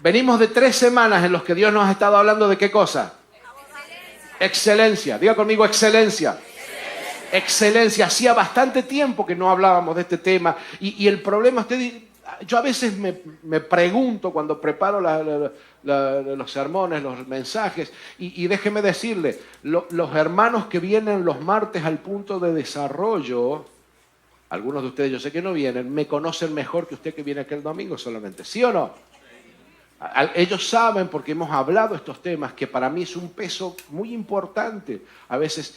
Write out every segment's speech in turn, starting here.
Venimos de 3 semanas en los que Dios nos ha estado hablando de ¿qué cosa? Excelencia. Diga conmigo excelencia. Excelencia. Hacía bastante tiempo que no hablábamos de este tema. Y el problema, yo a veces me pregunto cuando preparo los sermones, los mensajes, y déjeme decirle, los hermanos que vienen los martes al punto de desarrollo, algunos de ustedes yo sé que no vienen, me conocen mejor que usted que viene aquel domingo solamente, ¿sí o no? Ellos saben, porque hemos hablado estos temas, que para mí es un peso muy importante a veces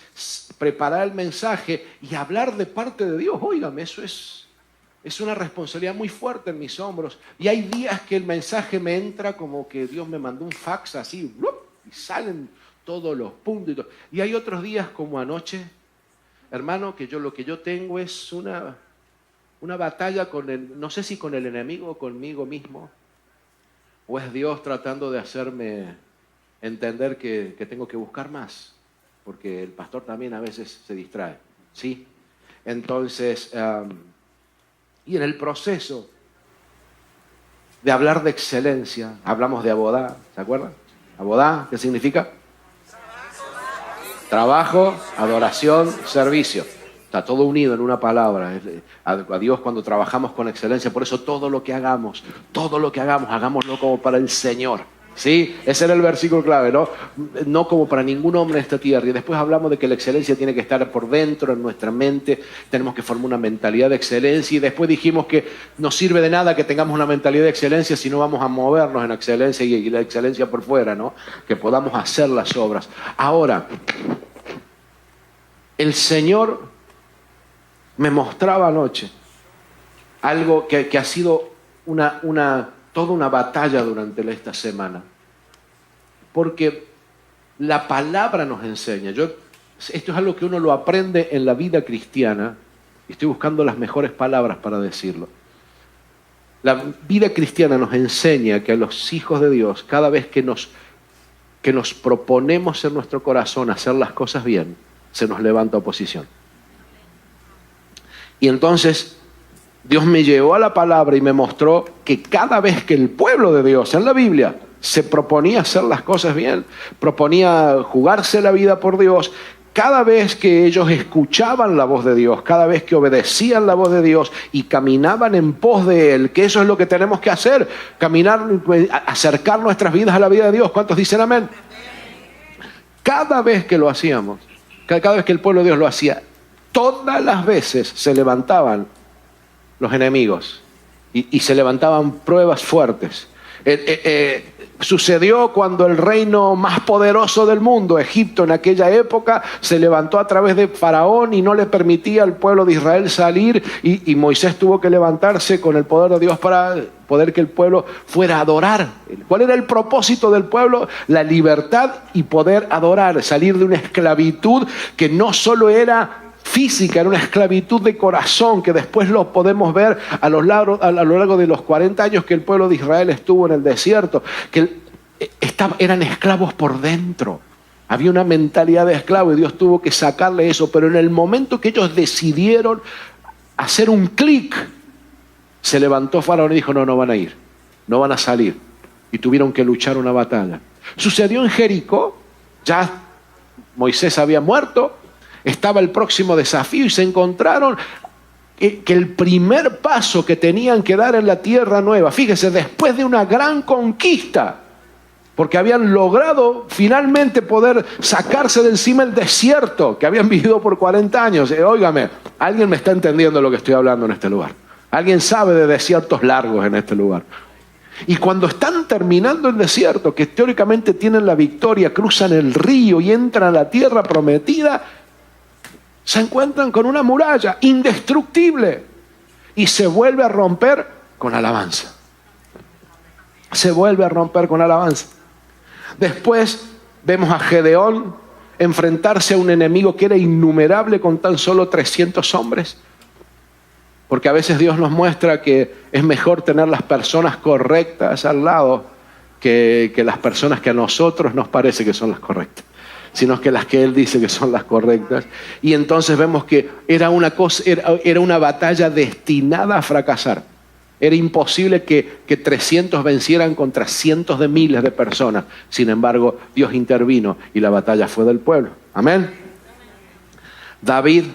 preparar el mensaje y hablar de parte de Dios. Óigame, eso es una responsabilidad muy fuerte en mis hombros. Y hay días que el mensaje me entra como que Dios me mandó un fax así, ¡blup! Y salen todos los puntos. Y hay otros días como anoche, hermano, que lo que yo tengo es una batalla no sé si con el enemigo o conmigo mismo. ¿O es Dios tratando de hacerme entender que tengo que buscar más? Porque el pastor también a veces se distrae, ¿sí? Entonces, y en el proceso de hablar de excelencia, hablamos de abodá, ¿se acuerdan? Abodá, ¿qué significa? Trabajo, adoración, servicio. Está todo unido en una palabra. A Dios cuando trabajamos con excelencia. Por eso todo lo que hagamos, hagámoslo como para el Señor. ¿Sí? Ese era el versículo clave, ¿no? No como para ningún hombre en esta tierra. Y después hablamos de que la excelencia tiene que estar por dentro, en nuestra mente. Tenemos que formar una mentalidad de excelencia. Y después dijimos que no sirve de nada que tengamos una mentalidad de excelencia si no vamos a movernos en excelencia y la excelencia por fuera, ¿no? Que podamos hacer las obras. Ahora, el Señor me mostraba anoche algo que ha sido toda una batalla durante esta semana. Porque la palabra nos enseña. Esto es algo que uno lo aprende en la vida cristiana. Y estoy buscando las mejores palabras para decirlo. La vida cristiana nos enseña que a los hijos de Dios, cada vez que nos proponemos en nuestro corazón hacer las cosas bien, se nos levanta oposición. Y entonces Dios me llevó a la palabra y me mostró que cada vez que el pueblo de Dios en la Biblia se proponía hacer las cosas bien, proponía jugarse la vida por Dios, cada vez que ellos escuchaban la voz de Dios, cada vez que obedecían la voz de Dios y caminaban en pos de Él, que eso es lo que tenemos que hacer, caminar, acercar nuestras vidas a la vida de Dios. ¿Cuántos dicen amén? Cada vez que lo hacíamos, cada vez que el pueblo de Dios lo hacía, todas las veces se levantaban los enemigos y se levantaban pruebas fuertes. Sucedió cuando el reino más poderoso del mundo, Egipto en aquella época, se levantó a través de Faraón y no le permitía al pueblo de Israel salir y Moisés tuvo que levantarse con el poder de Dios para poder que el pueblo fuera a adorar. ¿Cuál era el propósito del pueblo? La libertad y poder adorar, salir de una esclavitud que no solo era física, era una esclavitud de corazón, que después lo podemos ver a lo largo de los 40 años que el pueblo de Israel estuvo en el desierto, que eran esclavos por dentro. Había una mentalidad de esclavo y Dios tuvo que sacarle eso, pero en el momento que ellos decidieron hacer un clic, se levantó Faraón y dijo, no van a ir, no van a salir, y tuvieron que luchar una batalla. Sucedió en Jericó, ya Moisés había muerto, estaba el próximo desafío y se encontraron que el primer paso que tenían que dar en la tierra nueva, fíjese, después de una gran conquista, porque habían logrado finalmente poder sacarse de encima el desierto que habían vivido por 40 años. Óigame, alguien me está entendiendo lo que estoy hablando en este lugar. Alguien sabe de desiertos largos en este lugar. Y cuando están terminando el desierto, que teóricamente tienen la victoria, cruzan el río y entran a la tierra prometida, se encuentran con una muralla indestructible y se vuelve a romper con alabanza. Se vuelve a romper con alabanza. Después vemos a Gedeón enfrentarse a un enemigo que era innumerable con tan solo 300 hombres. Porque a veces Dios nos muestra que es mejor tener las personas correctas al lado que las personas que a nosotros nos parece que son las correctas, sino que las que Él dice que son las correctas. Y entonces vemos que era una batalla destinada a fracasar. Era imposible que 300 vencieran contra cientos de miles de personas. Sin embargo, Dios intervino y la batalla fue del pueblo. Amén. David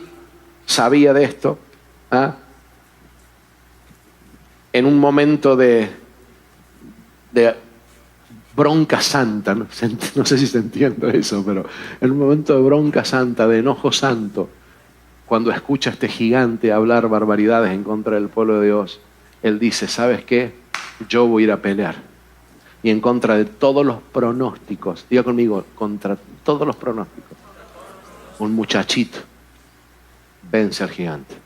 sabía de esto. En un momento de bronca santa, no sé si se entiende eso, pero en un momento de bronca santa, de enojo santo, cuando escucha a este gigante hablar barbaridades en contra del pueblo de Dios, él dice, ¿sabes qué? Yo voy a ir a pelear. Y en contra de todos los pronósticos, diga conmigo, contra todos los pronósticos, un muchachito vence al gigante.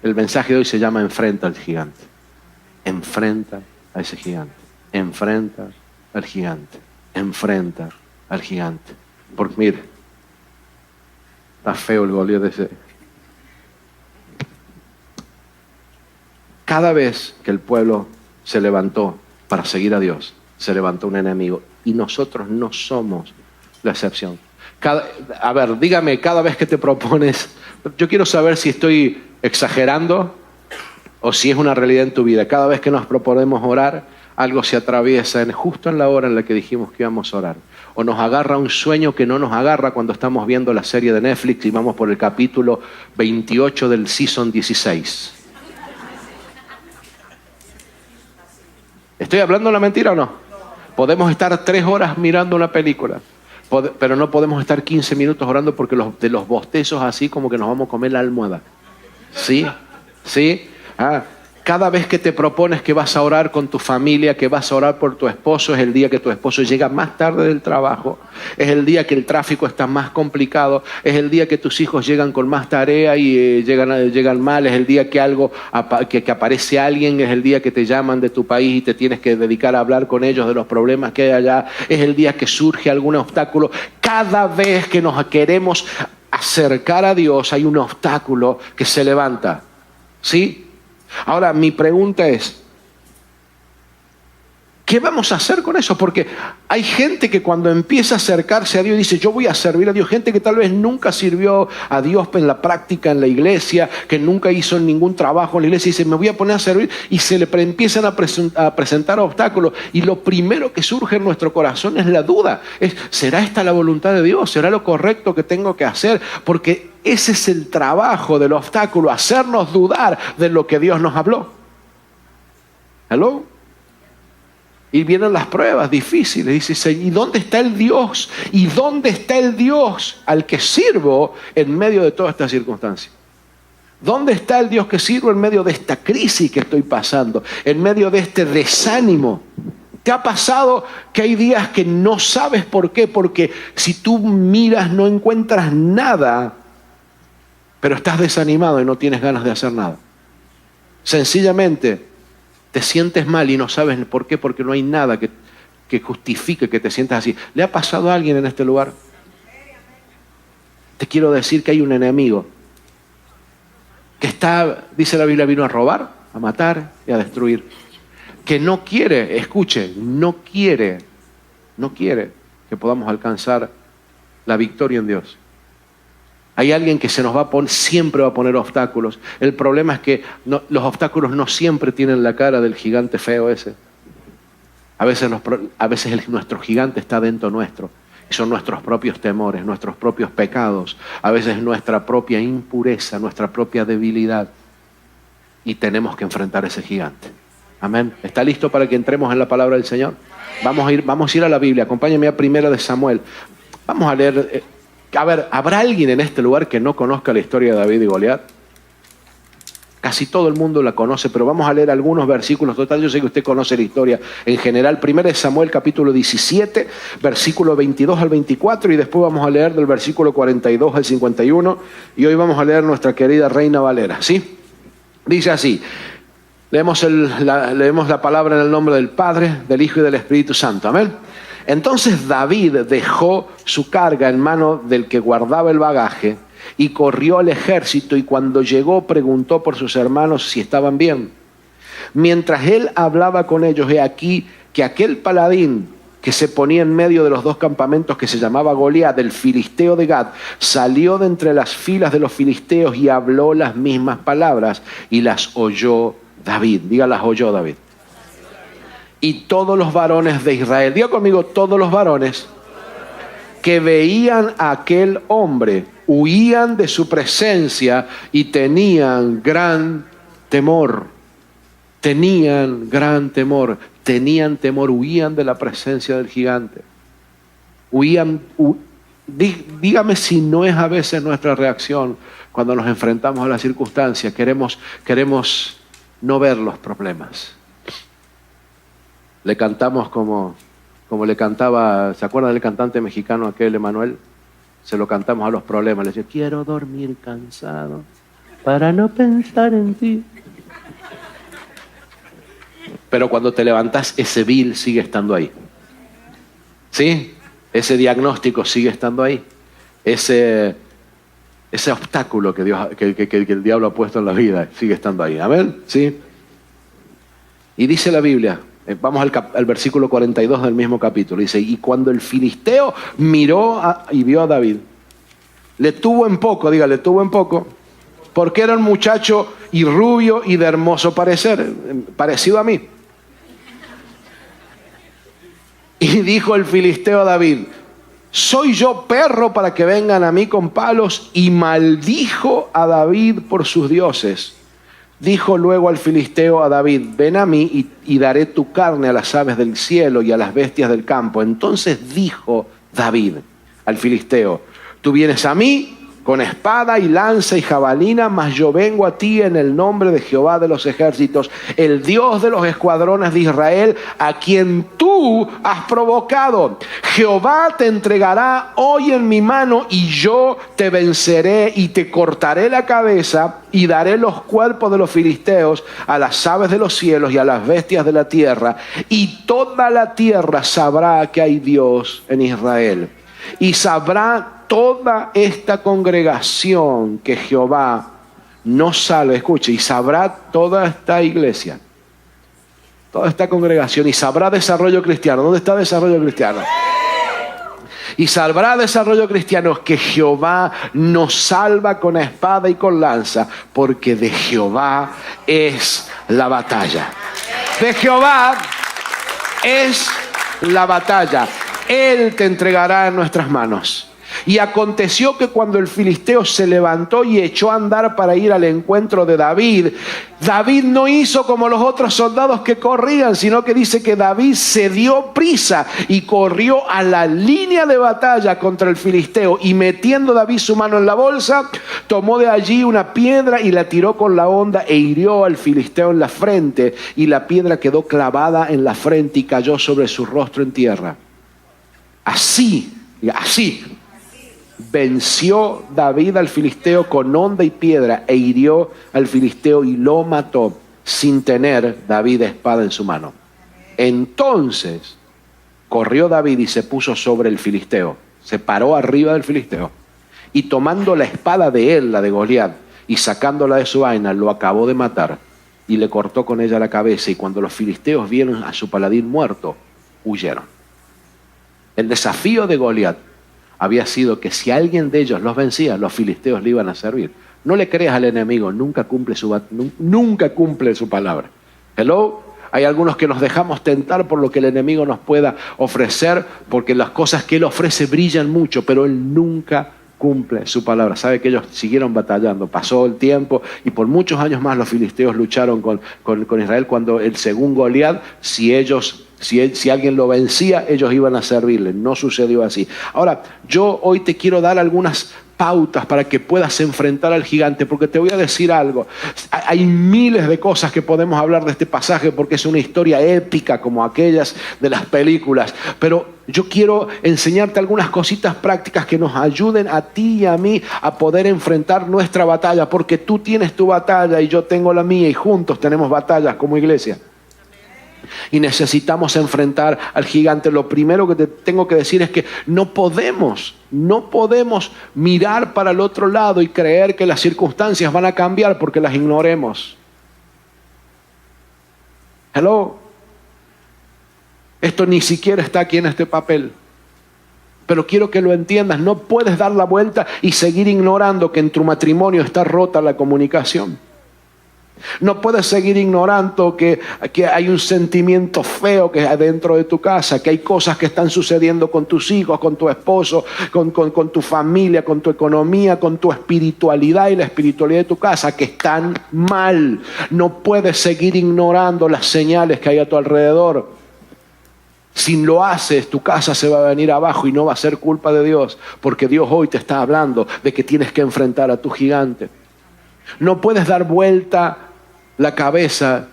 El mensaje de hoy se llama enfrenta al gigante. Enfrenta a ese gigante. Enfrenta al gigante. Enfrenta al gigante. Porque mire, está feo el Goliat ese. Cada vez que el pueblo se levantó para seguir a Dios, se levantó un enemigo. Y nosotros no somos la excepción. A ver, dígame, cada vez que te propones, yo quiero saber si estoy exagerando o si es una realidad en tu vida. Cada vez que nos proponemos orar, algo se atraviesa justo en la hora en la que dijimos que íbamos a orar. O nos agarra un sueño que no nos agarra cuando estamos viendo la serie de Netflix y vamos por el capítulo 28 del season 16. ¿Estoy hablando la mentira o no? Podemos estar 3 horas mirando una película, pero no podemos estar 15 minutos orando porque de los bostezos así como que nos vamos a comer la almohada. ¿Sí? ¿Sí? Cada vez que te propones que vas a orar con tu familia, que vas a orar por tu esposo, es el día que tu esposo llega más tarde del trabajo, es el día que el tráfico está más complicado, es el día que tus hijos llegan con más tarea y llegan mal, es el día que que aparece alguien, es el día que te llaman de tu país y te tienes que dedicar a hablar con ellos de los problemas que hay allá, es el día que surge algún obstáculo. Cada vez que nos queremos acercar a Dios hay un obstáculo que se levanta. ¿Sí? Ahora, mi pregunta es, ¿qué vamos a hacer con eso? Porque hay gente que cuando empieza a acercarse a Dios dice, yo voy a servir a Dios. Gente que tal vez nunca sirvió a Dios en la práctica, en la iglesia, que nunca hizo ningún trabajo en la iglesia, y dice, me voy a poner a servir, y se le empiezan a presentar obstáculos. Y lo primero que surge en nuestro corazón es la duda. ¿Será esta la voluntad de Dios? ¿Será lo correcto que tengo que hacer? Porque ese es el trabajo del obstáculo, hacernos dudar de lo que Dios nos habló. ¿Hello? Y vienen las pruebas difíciles. Dice, ¿y dónde está el Dios? ¿Y dónde está el Dios al que sirvo en medio de toda esta circunstancia? ¿Dónde está el Dios que sirvo en medio de esta crisis que estoy pasando? En medio de este desánimo. ¿Te ha pasado que hay días que no sabes por qué? Porque si tú miras no encuentras nada, pero estás desanimado y no tienes ganas de hacer nada. Sencillamente te sientes mal y no sabes por qué, porque no hay nada que justifique que te sientas así. ¿Le ha pasado a alguien en este lugar? Te quiero decir que hay un enemigo que dice la Biblia, vino a robar, a matar y a destruir. Que no quiere, escuche, no quiere que podamos alcanzar la victoria en Dios. Hay alguien que siempre va a poner obstáculos. El problema es que los obstáculos no siempre tienen la cara del gigante feo ese. A veces nuestro gigante está dentro nuestro. Y son nuestros propios temores, nuestros propios pecados. A veces nuestra propia impureza, nuestra propia debilidad. Y tenemos que enfrentar ese gigante. Amén. ¿Está listo para que entremos en la palabra del Señor? Vamos a ir a la Biblia. Acompáñame a 1 de Samuel. Vamos a leer. A ver, ¿habrá alguien en este lugar que no conozca la historia de David y Goliat? Casi todo el mundo la conoce, pero vamos a leer algunos versículos. Total, yo sé que usted conoce la historia en general. 1 de Samuel capítulo 17, versículo 22 al 24, y después vamos a leer del versículo 42 al 51, y hoy vamos a leer nuestra querida Reina Valera, ¿sí? Dice así, leemos la palabra en el nombre del Padre, del Hijo y del Espíritu Santo. Amén. Entonces David dejó su carga en mano del que guardaba el bagaje y corrió al ejército, y cuando llegó preguntó por sus hermanos si estaban bien. Mientras él hablaba con ellos, he aquí que aquel paladín que se ponía en medio de los dos campamentos, que se llamaba Goliat, el filisteo de Gat, salió de entre las filas de los filisteos y habló las mismas palabras, y las oyó David. Diga, las oyó David. Y todos los varones de Israel, diga conmigo, todos los varones que veían a aquel hombre, huían de su presencia y tenían gran temor. Tenían gran temor. Tenían temor, huían de la presencia del gigante. Huían. Dígame si no es a veces nuestra reacción cuando nos enfrentamos a las circunstancias. Queremos no ver los problemas. Le cantamos como le cantaba, ¿se acuerdan del cantante mexicano aquel, Emanuel? Se lo cantamos a los problemas. Le decía, quiero dormir cansado para no pensar en ti. Pero cuando te levantás, ese bill sigue estando ahí. ¿Sí? Ese diagnóstico sigue estando ahí. Ese obstáculo que el diablo ha puesto en la vida sigue estando ahí. ¿Amén? ¿Sí? Y dice la Biblia, vamos al versículo 42 del mismo capítulo. Dice, y cuando el filisteo miró y vio a David, le tuvo en poco, diga, le tuvo en poco, porque era un muchacho y rubio y de hermoso parecer, parecido a mí. Y dijo el filisteo a David, ¿soy yo perro para que vengan a mí con palos? Y maldijo a David por sus dioses. Dijo luego al filisteo a David, ven a mí y daré tu carne a las aves del cielo y a las bestias del campo. Entonces dijo David al filisteo, tú vienes a mí con espada y lanza y jabalina, mas yo vengo a ti en el nombre de Jehová de los ejércitos, el Dios de los escuadrones de Israel, a quien tú has provocado. Jehová te entregará hoy en mi mano y yo te venceré y te cortaré la cabeza y daré los cuerpos de los filisteos a las aves de los cielos y a las bestias de la tierra, y toda la tierra sabrá que hay Dios en Israel. Y sabrá toda esta congregación que Jehová no salve, escuche, y sabrá toda esta iglesia, toda esta congregación, y sabrá Desarrollo Cristiano. ¿Dónde está Desarrollo Cristiano? Y sabrá Desarrollo Cristiano que Jehová nos salva con espada y con lanza, porque de Jehová es la batalla. De Jehová es la batalla. Él te entregará en nuestras manos. Y aconteció que cuando el filisteo se levantó y echó a andar para ir al encuentro de David, David no hizo como los otros soldados que corrían, sino que dice que David se dio prisa y corrió a la línea de batalla contra el filisteo, y metiendo David su mano en la bolsa, tomó de allí una piedra y la tiró con la honda e hirió al filisteo en la frente, y la piedra quedó clavada en la frente y cayó sobre su rostro en tierra. Así venció David al filisteo con honda y piedra e hirió al filisteo y lo mató sin tener David espada en su mano. Entonces corrió David y se puso sobre el filisteo, se paró arriba del filisteo y tomando la espada de él, la de Goliat, y sacándola de su vaina, lo acabó de matar y le cortó con ella la cabeza. Y cuando los filisteos vieron a su paladín muerto, huyeron. El desafío de Goliat había sido que si alguien de ellos los vencía, los filisteos le iban a servir. No le creas al enemigo, nunca cumple su palabra. Hello. Hay algunos que nos dejamos tentar por lo que el enemigo nos pueda ofrecer, porque las cosas que él ofrece brillan mucho, pero él nunca cumple su palabra. Sabe que ellos siguieron batallando, pasó el tiempo y por muchos años más los filisteos lucharon con Israel, cuando según Goliat, si alguien lo vencía, ellos iban a servirle. No sucedió así. Ahora, yo hoy te quiero dar algunas pautas para que puedas enfrentar al gigante, porque te voy a decir algo. Hay miles de cosas que podemos hablar de este pasaje, porque es una historia épica como aquellas de las películas, pero yo quiero enseñarte algunas cositas prácticas que nos ayuden a ti y a mí a poder enfrentar nuestra batalla, porque tú tienes tu batalla y yo tengo la mía, y juntos tenemos batallas como iglesia. Y necesitamos enfrentar al gigante. Lo primero que te tengo que decir es que no podemos mirar para el otro lado y creer que las circunstancias van a cambiar porque las ignoremos. Hello. Esto ni siquiera está aquí en este papel, pero quiero que lo entiendas. No puedes dar la vuelta y seguir ignorando que en tu matrimonio está rota la comunicación. No puedes seguir ignorando que hay un sentimiento feo que hay dentro de tu casa, que hay cosas que están sucediendo con tus hijos, con tu esposo, con tu familia, con tu economía, con tu espiritualidad y la espiritualidad de tu casa, que están mal. No puedes seguir ignorando las señales que hay a tu alrededor. Si lo haces, tu casa se va a venir abajo y no va a ser culpa de Dios, porque Dios hoy te está hablando de que tienes que enfrentar a tu gigante. No puedes dar vuelta la cabeza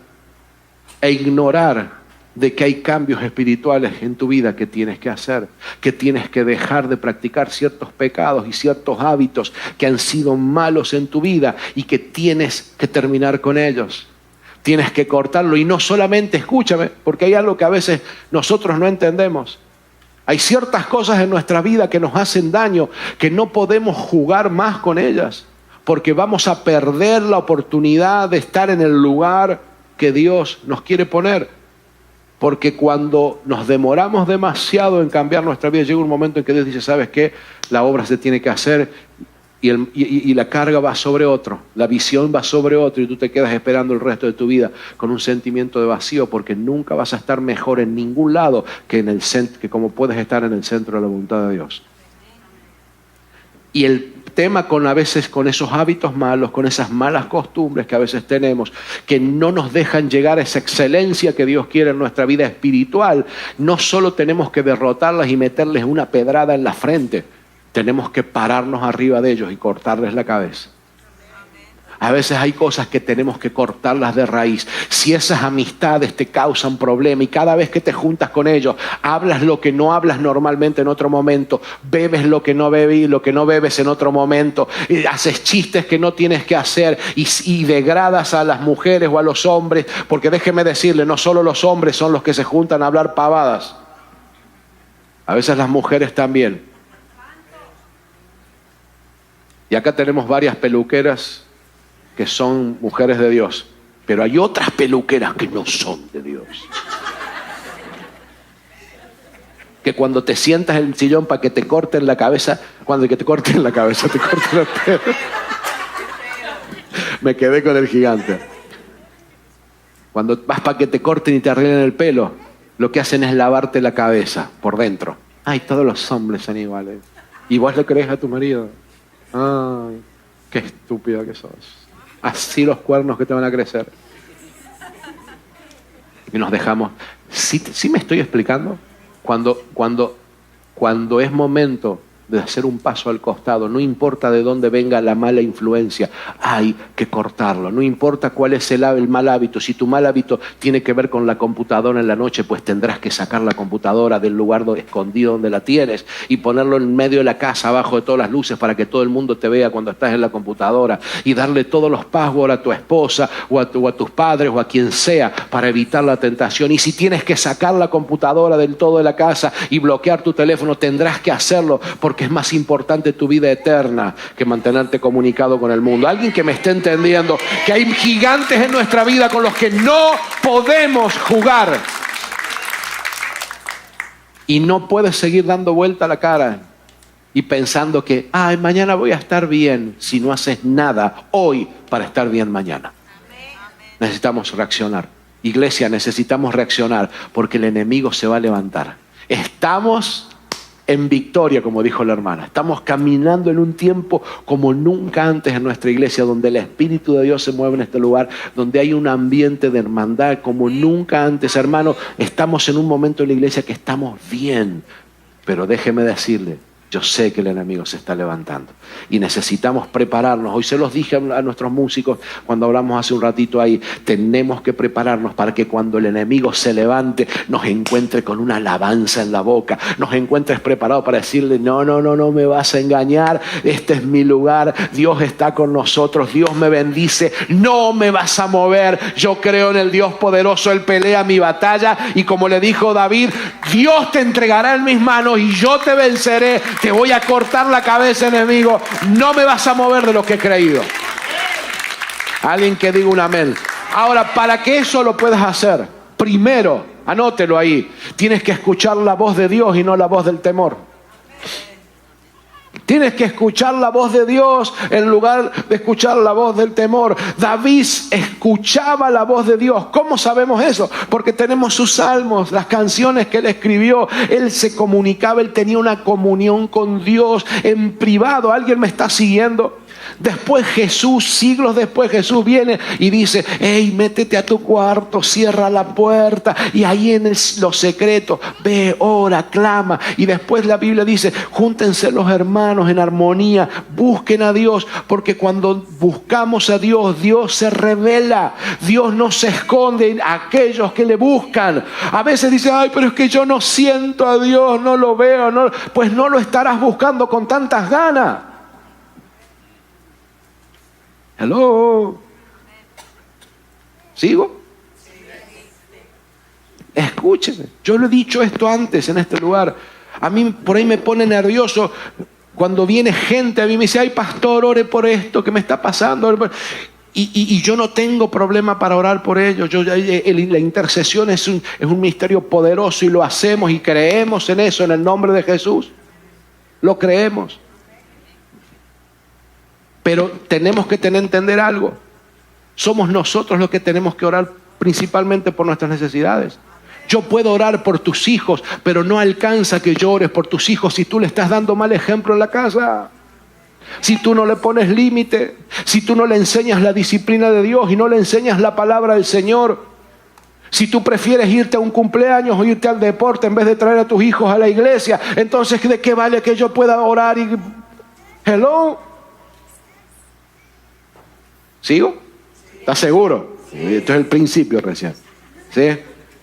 e ignorar de que hay cambios espirituales en tu vida que tienes que hacer, que tienes que dejar de practicar ciertos pecados y ciertos hábitos que han sido malos en tu vida y que tienes que terminar con ellos. Tienes que cortarlo, y no solamente, escúchame, porque hay algo que a veces nosotros no entendemos. Hay ciertas cosas en nuestra vida que nos hacen daño, que no podemos jugar más con ellas, porque vamos a perder la oportunidad de estar en el lugar que Dios nos quiere poner. Porque cuando nos demoramos demasiado en cambiar nuestra vida, llega un momento en que Dios dice, ¿sabes qué? La obra se tiene que hacer y la carga va sobre otro, la visión va sobre otro, y tú te quedas esperando el resto de tu vida con un sentimiento de vacío, porque nunca vas a estar mejor en ningún lado que como puedes estar en el centro de la voluntad de Dios. Y el tema a veces con esos hábitos malos, con esas malas costumbres que a veces tenemos, que no nos dejan llegar a esa excelencia que Dios quiere en nuestra vida espiritual, no solo tenemos que derrotarlas y meterles una pedrada en la frente, tenemos que pararnos arriba de ellos y cortarles la cabeza. A veces hay cosas que tenemos que cortarlas de raíz. Si esas amistades te causan problema y cada vez que te juntas con ellos, hablas lo que no hablas normalmente en otro momento, bebes lo que no bebes en otro momento, haces chistes que no tienes que hacer y degradas a las mujeres o a los hombres, porque déjeme decirle, no solo los hombres son los que se juntan a hablar pavadas. A veces las mujeres también. Y acá tenemos varias peluqueras que son mujeres de Dios, pero hay otras peluqueras que no son de Dios. Que cuando te sientas en el sillón para que te corten la cabeza, te corten el pelo. Me quedé con el gigante. Cuando vas para que te corten y te arreglen el pelo, lo que hacen es lavarte la cabeza por dentro. Ay, todos los hombres son iguales. ¿Y vos le crees a tu marido? Ay, qué estúpida que sos. Así los cuernos que te van a crecer. Y nos dejamos. ¿Sí me estoy explicando? Cuando es momento de hacer un paso al costado, no importa de dónde venga la mala influencia, hay que cortarlo. No importa cuál es el mal hábito. Si tu mal hábito tiene que ver con la computadora en la noche, pues tendrás que sacar la computadora del lugar escondido donde la tienes y ponerlo en medio de la casa, abajo de todas las luces, para que todo el mundo te vea cuando estás en la computadora, y darle todos los passwords a tu esposa o a tus padres o a quien sea para evitar la tentación. Y si tienes que sacar la computadora del todo de la casa y bloquear tu teléfono, tendrás que hacerlo, porque es más importante tu vida eterna que mantenerte comunicado con el mundo. Alguien que me esté entendiendo que hay gigantes en nuestra vida con los que no podemos jugar. Y no puedes seguir dando vuelta a la cara y pensando que mañana voy a estar bien, si no haces nada hoy para estar bien mañana. Necesitamos reaccionar. Iglesia, necesitamos reaccionar, porque el enemigo se va a levantar. Estamos en victoria, como dijo la hermana. Estamos caminando en un tiempo como nunca antes en nuestra iglesia, donde el Espíritu de Dios se mueve en este lugar, donde hay un ambiente de hermandad como nunca antes. Hermano, estamos en un momento en la iglesia que estamos bien, pero déjeme decirle, yo sé que el enemigo se está levantando y necesitamos prepararnos. Hoy se los dije a nuestros músicos cuando hablamos hace un ratito ahí, tenemos que prepararnos para que cuando el enemigo se levante nos encuentre con una alabanza en la boca, nos encuentres preparados para decirle, no me vas a engañar, este es mi lugar, Dios está con nosotros, Dios me bendice, no me vas a mover, yo creo en el Dios poderoso, Él pelea mi batalla, y como le dijo David, Dios te entregará en mis manos y yo te venceré. Te voy a cortar la cabeza, enemigo. No me vas a mover de lo que he creído. Alguien que diga un amén. Ahora, para que eso lo puedas hacer, primero, anótelo ahí, tienes que escuchar la voz de Dios y no la voz del temor. Tienes que escuchar la voz de Dios en lugar de escuchar la voz del temor. David escuchaba la voz de Dios. ¿Cómo sabemos eso? Porque tenemos sus salmos, las canciones que él escribió. Él se comunicaba, él tenía una comunión con Dios en privado. ¿Alguien me está siguiendo? Después Jesús, siglos después, Jesús viene y dice: hey, métete a tu cuarto, cierra la puerta y ahí en lo secreto ve, ora, clama. Y después la Biblia dice: júntense los hermanos en armonía, busquen a Dios, porque cuando buscamos a Dios, Dios se revela. Dios no se esconde en aquellos que le buscan. A veces dice: ay, pero es que yo no siento a Dios, no lo veo. Pues no lo estarás buscando con tantas ganas. Hello. ¿Sigo? Escúcheme. Yo lo he dicho esto antes en este lugar. A mí por ahí me pone nervioso cuando viene gente a mí y me dice: ay, pastor, ore por esto que me está pasando. Y yo no tengo problema para orar por ellos. La intercesión es un ministerio poderoso y lo hacemos y creemos en eso en el nombre de Jesús. Lo creemos. Pero tenemos que entender algo. Somos nosotros los que tenemos que orar principalmente por nuestras necesidades. Yo puedo orar por tus hijos, pero no alcanza que yo ores por tus hijos si tú le estás dando mal ejemplo en la casa. Si tú no le pones límite, si tú no le enseñas la disciplina de Dios y no le enseñas la palabra del Señor. Si tú prefieres irte a un cumpleaños o irte al deporte en vez de traer a tus hijos a la iglesia, entonces ¿de qué vale que yo pueda orar y... Hello? ¿Sigo? ¿Estás seguro? Esto es el principio recién. ¿Sí?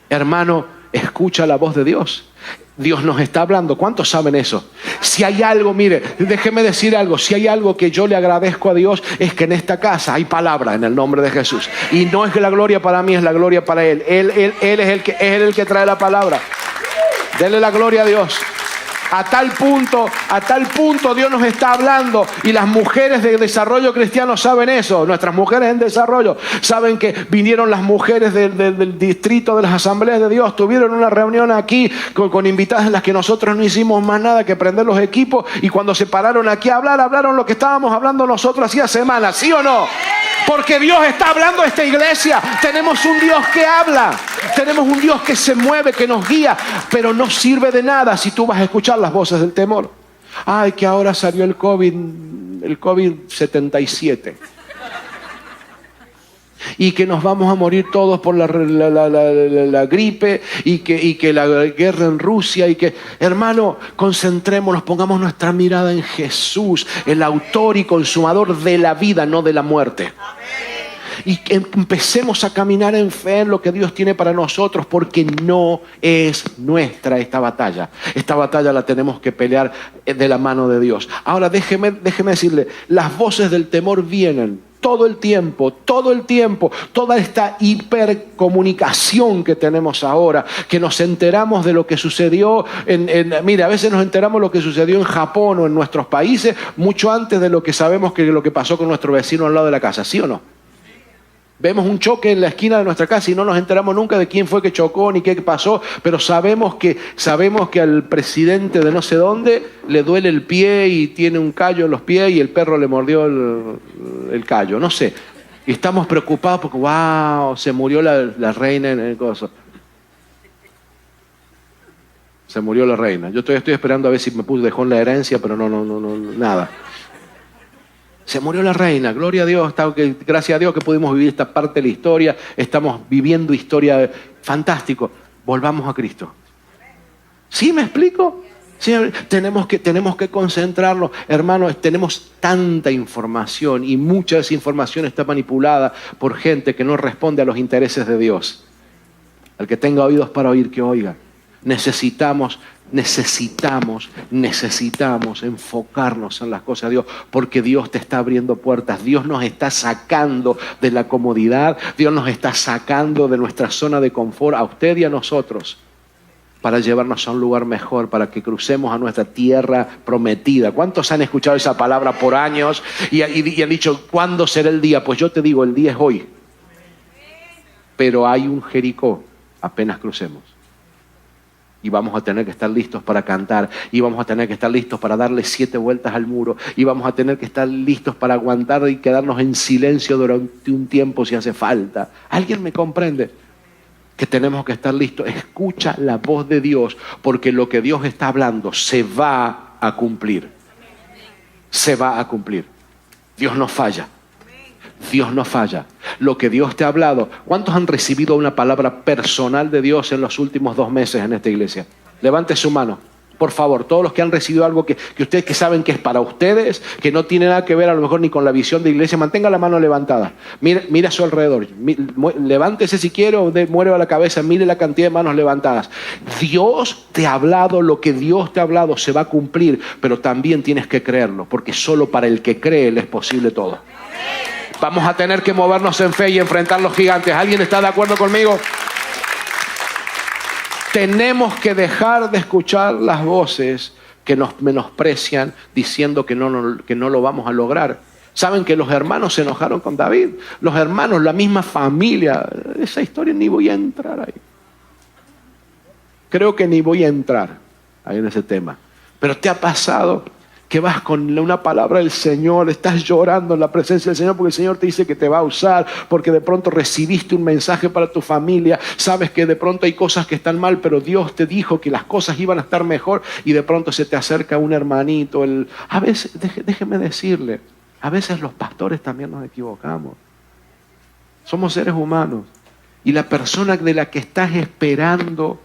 Hermano, escucha la voz de Dios. Dios nos está hablando. ¿Cuántos saben eso? Si hay algo, mire, déjeme decir algo. Si hay algo que yo le agradezco a Dios, es que en esta casa hay palabra en el nombre de Jesús. Y no es que la gloria para mí, es la gloria para Él. Él es el que trae la palabra. Dele la gloria a Dios. A tal punto Dios nos está hablando, y las mujeres de desarrollo cristiano saben eso. Nuestras mujeres en desarrollo saben que vinieron las mujeres del distrito de las asambleas de Dios, tuvieron una reunión aquí con invitadas en las que nosotros no hicimos más nada que prender los equipos, y cuando se pararon aquí a hablar, hablaron lo que estábamos hablando nosotros hacía semanas. ¿Sí o no? Porque Dios está hablando a esta iglesia. Tenemos un Dios que habla, tenemos un Dios que se mueve, que nos guía, pero no sirve de nada si tú vas a escuchar las voces del temor. Ay, que ahora salió el COVID-77 y que nos vamos a morir todos por la gripe y que la guerra en Rusia y que, hermano, concentrémonos, pongamos nuestra mirada en Jesús, el autor y consumador de la vida, no de la muerte. Y que empecemos a caminar en fe en lo que Dios tiene para nosotros, porque no es nuestra esta batalla. Esta batalla la tenemos que pelear de la mano de Dios. Ahora déjeme decirle, las voces del temor vienen todo el tiempo, toda esta hipercomunicación que tenemos ahora, que nos enteramos de lo que sucedió mira, a veces nos enteramos de lo que sucedió en Japón o en nuestros países mucho antes de lo que sabemos que lo que pasó con nuestro vecino al lado de la casa, ¿sí o no? Vemos un choque en la esquina de nuestra casa y no nos enteramos nunca de quién fue que chocó ni qué pasó, pero sabemos que al presidente de no sé dónde le duele el pie y tiene un callo en los pies y el perro le mordió el callo, no sé. Y estamos preocupados porque, wow, se murió la reina en el coso. Se murió la reina. Yo estoy esperando a ver si me dejó en la herencia, pero no, nada. Se murió la reina, gloria a Dios, gracias a Dios que pudimos vivir esta parte de la historia, estamos viviendo historia, fantástico, volvamos a Cristo. ¿Sí me explico? Sí, tenemos que concentrarnos, hermanos, tenemos tanta información y mucha de esa información está manipulada por gente que no responde a los intereses de Dios. Al que tenga oídos para oír, que oiga. Necesitamos enfocarnos en las cosas de Dios, porque Dios te está abriendo puertas. Dios nos está sacando de la comodidad, Dios nos está sacando de nuestra zona de confort, a usted y a nosotros, para llevarnos a un lugar mejor, para que crucemos a nuestra tierra prometida. ¿Cuántos han escuchado esa palabra por años y han dicho, ¿cuándo será el día? Pues yo te digo, el día es hoy. Pero hay un Jericó, apenas crucemos. Y vamos a tener que estar listos para cantar. Y vamos a tener que estar listos para darle 7 vueltas al muro. Y vamos a tener que estar listos para aguantar y quedarnos en silencio durante un tiempo si hace falta. ¿Alguien me comprende? Que tenemos que estar listos. Escucha la voz de Dios, porque lo que Dios está hablando se va a cumplir. Se va a cumplir. Dios no falla. Dios no falla. Lo que Dios te ha hablado. ¿Cuántos han recibido una palabra personal de Dios en los últimos 2 meses en esta iglesia? Levante su mano. Por favor, todos los que han recibido algo que ustedes que saben que es para ustedes, que no tiene nada que ver a lo mejor ni con la visión de iglesia, mantenga la mano levantada. Mira a su alrededor. Levántese si quiere o mueva la cabeza. Mire la cantidad de manos levantadas. Dios te ha hablado, lo que Dios te ha hablado se va a cumplir, pero también tienes que creerlo, porque solo para el que cree le es posible todo. Vamos a tener que movernos en fe y enfrentar los gigantes. ¿Alguien está de acuerdo conmigo? Tenemos que dejar de escuchar las voces que nos menosprecian diciendo que no lo vamos a lograr. ¿Saben que los hermanos se enojaron con David? Los hermanos, la misma familia. Esa historia ni voy a entrar ahí. Creo que ni voy a entrar ahí en ese tema. Pero ¿te ha pasado que vas con una palabra del Señor, estás llorando en la presencia del Señor porque el Señor te dice que te va a usar, porque de pronto recibiste un mensaje para tu familia, sabes que de pronto hay cosas que están mal, pero Dios te dijo que las cosas iban a estar mejor y de pronto se te acerca un hermanito? A veces, déjeme decirle, a veces los pastores también nos equivocamos. Somos seres humanos y la persona de la que estás esperando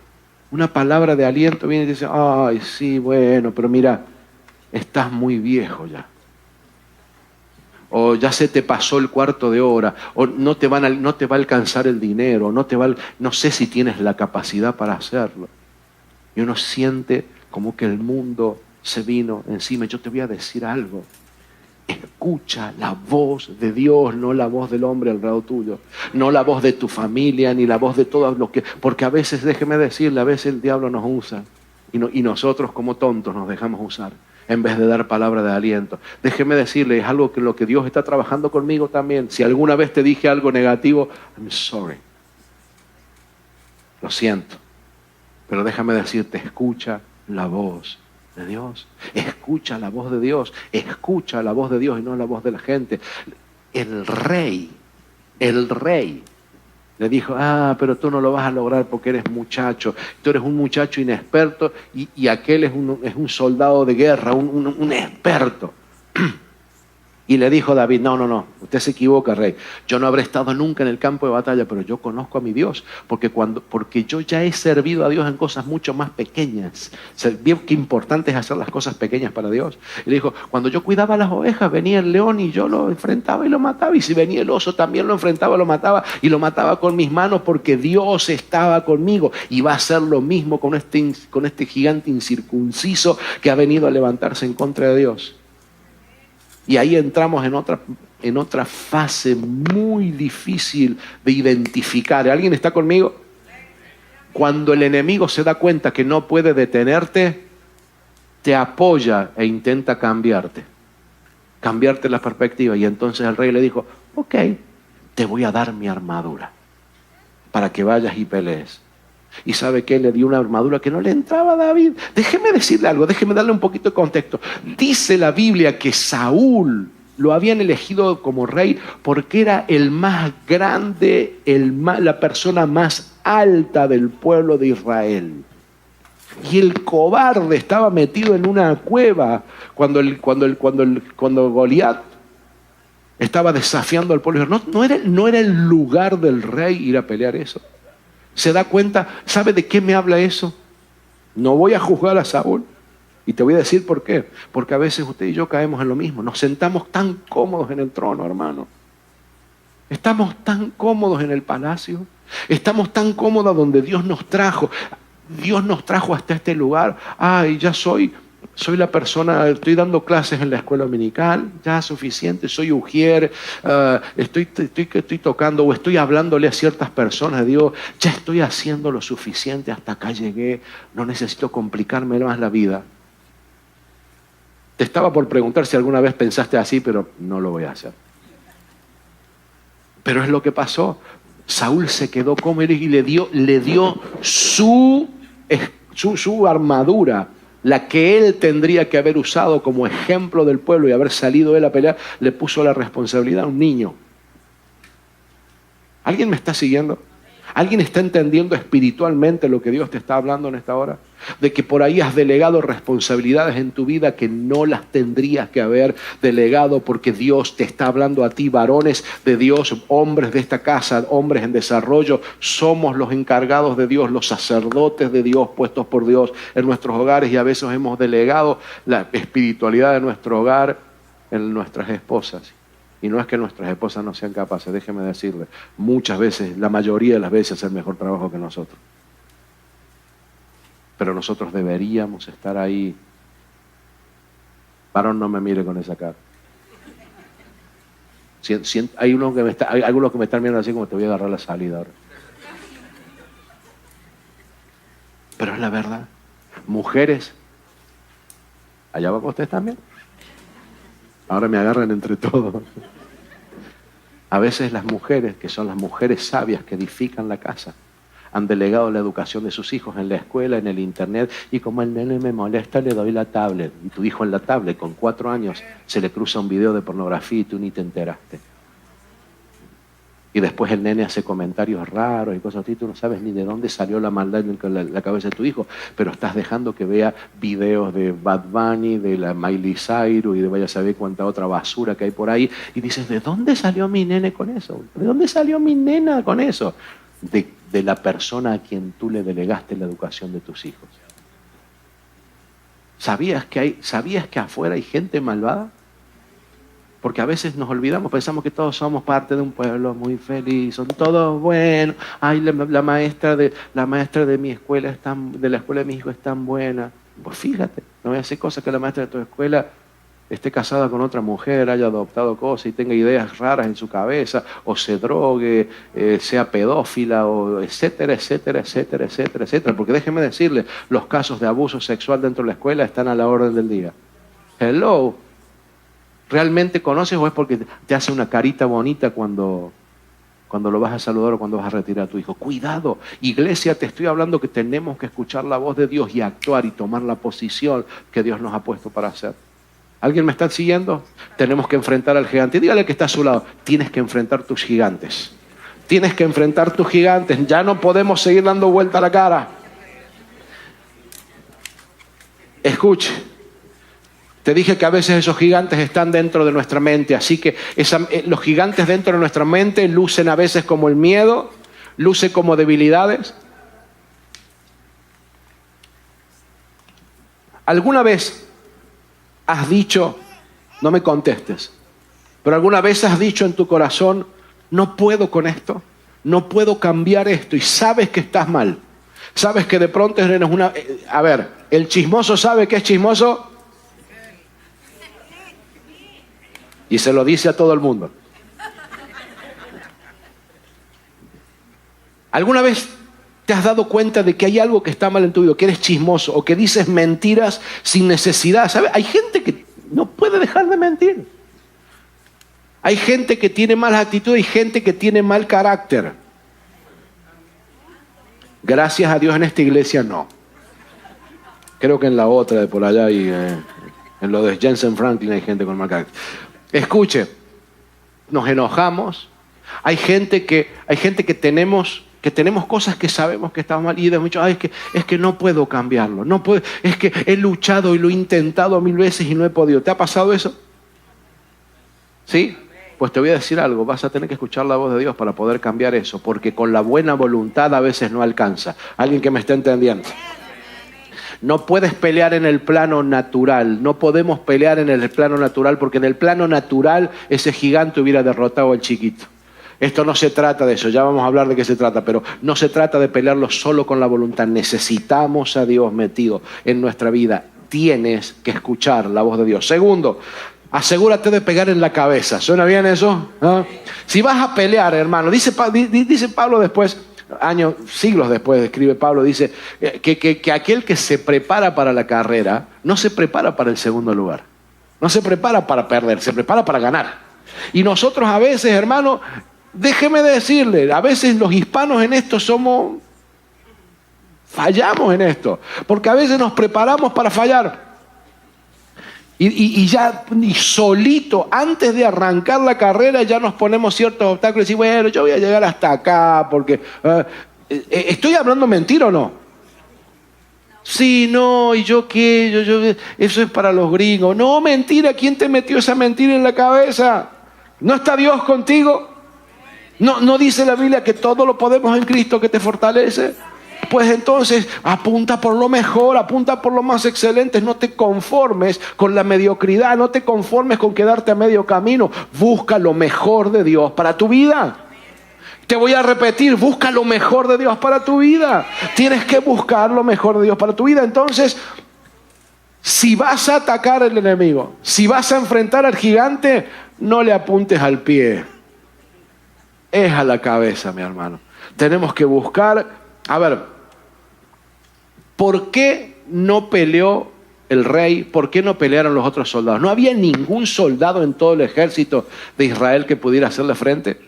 una palabra de aliento viene y dice, ay, sí, bueno, pero mira, estás muy viejo ya. O ya se te pasó el cuarto de hora. O no te va a alcanzar el dinero. No sé si tienes la capacidad para hacerlo. Y uno siente como que el mundo se vino encima. Yo te voy a decir algo. Escucha la voz de Dios, no la voz del hombre al lado tuyo. No la voz de tu familia, ni la voz de todos los que... Porque a veces, déjeme decirle, a veces el diablo nos usa. Y nosotros como tontos nos dejamos usar, en vez de dar palabra de aliento. Déjeme decirle, es algo que lo que Dios está trabajando conmigo también. Si alguna vez te dije algo negativo, I'm sorry. Lo siento. Pero déjame decirte, escucha la voz de Dios. Escucha la voz de Dios. Escucha la voz de Dios y no la voz de la gente. El rey le dijo, pero tú no lo vas a lograr porque eres muchacho. Tú eres un muchacho inexperto y aquel es un soldado de guerra, un experto. Y le dijo David, no, usted se equivoca, rey. Yo no habré estado nunca en el campo de batalla, pero yo conozco a mi Dios, porque yo ya he servido a Dios en cosas mucho más pequeñas. Bien qué importante es hacer las cosas pequeñas para Dios. Y le dijo, cuando yo cuidaba las ovejas, venía el león y yo lo enfrentaba y lo mataba. Y si venía el oso, también lo enfrentaba, lo mataba y lo mataba con mis manos, porque Dios estaba conmigo. Y va a hacer lo mismo con este gigante incircunciso que ha venido a levantarse en contra de Dios. Y ahí entramos en otra fase muy difícil de identificar. ¿Alguien está conmigo? Cuando el enemigo se da cuenta que no puede detenerte, te apoya e intenta cambiarte la perspectiva. Y entonces el rey le dijo, ok, te voy a dar mi armadura para que vayas y pelees. ¿Y sabe qué? Le dio una armadura que no le entraba a David. Déjeme decirle algo, déjeme darle un poquito de contexto. Dice la Biblia que Saúl lo habían elegido como rey porque era el más grande, la persona más alta del pueblo de Israel. Y el cobarde estaba metido en una cueva cuando Goliat estaba desafiando al pueblo. No era el lugar del rey ir a pelear eso. ¿Se da cuenta? ¿Sabe de qué me habla eso? No voy a juzgar a Saúl. Y te voy a decir por qué. Porque a veces usted y yo caemos en lo mismo. Nos sentamos tan cómodos en el trono, hermano. Estamos tan cómodos en el palacio. Estamos tan cómodos donde Dios nos trajo. Dios nos trajo hasta este lugar. Ya soy la persona, estoy dando clases en la escuela dominical, ya suficiente, soy ujier, estoy tocando o estoy hablándole a ciertas personas de Dios, ya estoy haciendo lo suficiente, hasta acá llegué, no necesito complicarme más la vida. Te estaba por preguntar si alguna vez pensaste así, pero no lo voy a hacer. Pero es lo que pasó. Saúl se quedó cómodo y le dio su su armadura, la que él tendría que haber usado como ejemplo del pueblo y haber salido él a pelear, le puso la responsabilidad a un niño. ¿Alguien me está siguiendo? ¿Alguien está entendiendo espiritualmente lo que Dios te está hablando en esta hora? De que por ahí has delegado responsabilidades en tu vida que no las tendrías que haber delegado, porque Dios te está hablando a ti, varones de Dios, hombres de esta casa, hombres en desarrollo. Somos los encargados de Dios, los sacerdotes de Dios puestos por Dios en nuestros hogares, y a veces hemos delegado la espiritualidad de nuestro hogar en nuestras esposas. Y no es que nuestras esposas no sean capaces, déjeme decirle, muchas veces, la mayoría de las veces, hacen mejor trabajo que nosotros. Pero nosotros deberíamos estar ahí. Varón, no me mire con esa cara. Hay algunos que me están mirando así como te voy a agarrar la salida ahora. Pero es la verdad. Mujeres, allá va con ustedes también. Ahora me agarran entre todos. A veces las mujeres, que son las mujeres sabias que edifican la casa, han delegado la educación de sus hijos en la escuela, en el internet, y como el nene me molesta, le doy la tablet. Y tu hijo en la tablet, con 4 años, se le cruza un video de pornografía y tú ni te enteraste. Y después el nene hace comentarios raros y cosas así, tú no sabes ni de dónde salió la maldad en la cabeza de tu hijo, pero estás dejando que vea videos de Bad Bunny, de la Miley Cyrus y de vaya a saber cuánta otra basura que hay por ahí, y dices, ¿de dónde salió mi nene con eso? ¿De dónde salió mi nena con eso? De la persona a quien tú le delegaste la educación de tus hijos. ¿Sabías que afuera hay gente malvada? Porque a veces nos olvidamos, pensamos que todos somos parte de un pueblo muy feliz, son todos buenos. Ay, la maestra de mi escuela de la escuela de mi hijo es tan buena. Pues fíjate, no voy a hacer cosas que la maestra de tu escuela esté casada con otra mujer, haya adoptado cosas y tenga ideas raras en su cabeza, o se drogue, sea pedófila, o etcétera, etcétera, etcétera, etcétera, etcétera. Porque déjeme decirle, los casos de abuso sexual dentro de la escuela están a la orden del día. Hello. ¿Realmente conoces o es porque te hace una carita bonita cuando lo vas a saludar o cuando vas a retirar a tu hijo? Cuidado, iglesia, te estoy hablando que tenemos que escuchar la voz de Dios y actuar y tomar la posición que Dios nos ha puesto para hacer. ¿Alguien me está siguiendo? Tenemos que enfrentar al gigante. Y dígale que está a su lado, tienes que enfrentar tus gigantes. Tienes que enfrentar tus gigantes. Ya no podemos seguir dando vuelta a la cara. Escuche. Te dije que a veces esos gigantes están dentro de nuestra mente, así que los gigantes dentro de nuestra mente lucen a veces como el miedo, lucen como debilidades. ¿Alguna vez has dicho, no me contestes, pero alguna vez has dicho en tu corazón, no puedo con esto, no puedo cambiar esto, y sabes que estás mal? Sabes que de pronto eres una... A ver, ¿el chismoso sabe que es chismoso? Y se lo dice a todo el mundo. ¿Alguna vez te has dado cuenta de que hay algo que está mal en tu vida, que eres chismoso o que dices mentiras sin necesidad? ¿Sabes? Hay gente que no puede dejar de mentir. Hay gente que tiene malas actitudes y gente que tiene mal carácter. Gracias a Dios en esta iglesia no. Creo que en la otra de por allá y en lo de Jensen Franklin hay gente con mal carácter. Escuche, nos enojamos. Hay gente que tenemos cosas que sabemos que estamos mal y hemos dicho, es que no puedo cambiarlo, no puedo, es que he luchado y lo he intentado 1000 veces y no he podido. ¿Te ha pasado eso? ¿Sí? Pues te voy a decir algo, vas a tener que escuchar la voz de Dios para poder cambiar eso, porque con la buena voluntad a veces no alcanza. ¿Alguien que me está entendiendo? No puedes pelear en el plano natural, no podemos pelear en el plano natural, porque en el plano natural ese gigante hubiera derrotado al chiquito. Esto no se trata de eso, ya vamos a hablar de qué se trata, pero no se trata de pelearlo solo con la voluntad. Necesitamos a Dios metido en nuestra vida. Tienes que escuchar la voz de Dios. Segundo, asegúrate de pegar en la cabeza. ¿Suena bien eso? ¿Ah? Si vas a pelear, hermano, dice Pablo después, siglos después, escribe Pablo, dice que aquel que se prepara para la carrera no se prepara para el segundo lugar, no se prepara para perder, se prepara para ganar. Y nosotros a veces, hermano, déjeme decirle, a veces los hispanos en esto somos Fallamos en esto, porque a veces nos preparamos para fallar. Y solito, antes de arrancar la carrera, ya nos ponemos ciertos obstáculos y decimos, bueno, yo voy a llegar hasta acá, porque... ¿estoy hablando mentira o no? Sí, no, ¿y yo qué? Eso es para los gringos. No, mentira, ¿quién te metió esa mentira en la cabeza? ¿No está Dios contigo? ¿No dice la Biblia que todo lo podemos en Cristo que te fortalece? Pues entonces apunta por lo mejor, apunta por lo más excelente. No te conformes con la mediocridad, no te conformes con quedarte a medio camino. Busca lo mejor de Dios para tu vida. Te voy a repetir, busca lo mejor de Dios para tu vida. Tienes que buscar lo mejor de Dios para tu vida. Entonces, si vas a atacar al enemigo, si vas a enfrentar al gigante, no le apuntes al pie. Es a la cabeza, mi hermano. Tenemos que buscar... A ver, ¿por qué no peleó el rey? ¿Por qué no pelearon los otros soldados? ¿No había ningún soldado en todo el ejército de Israel que pudiera hacerle frente?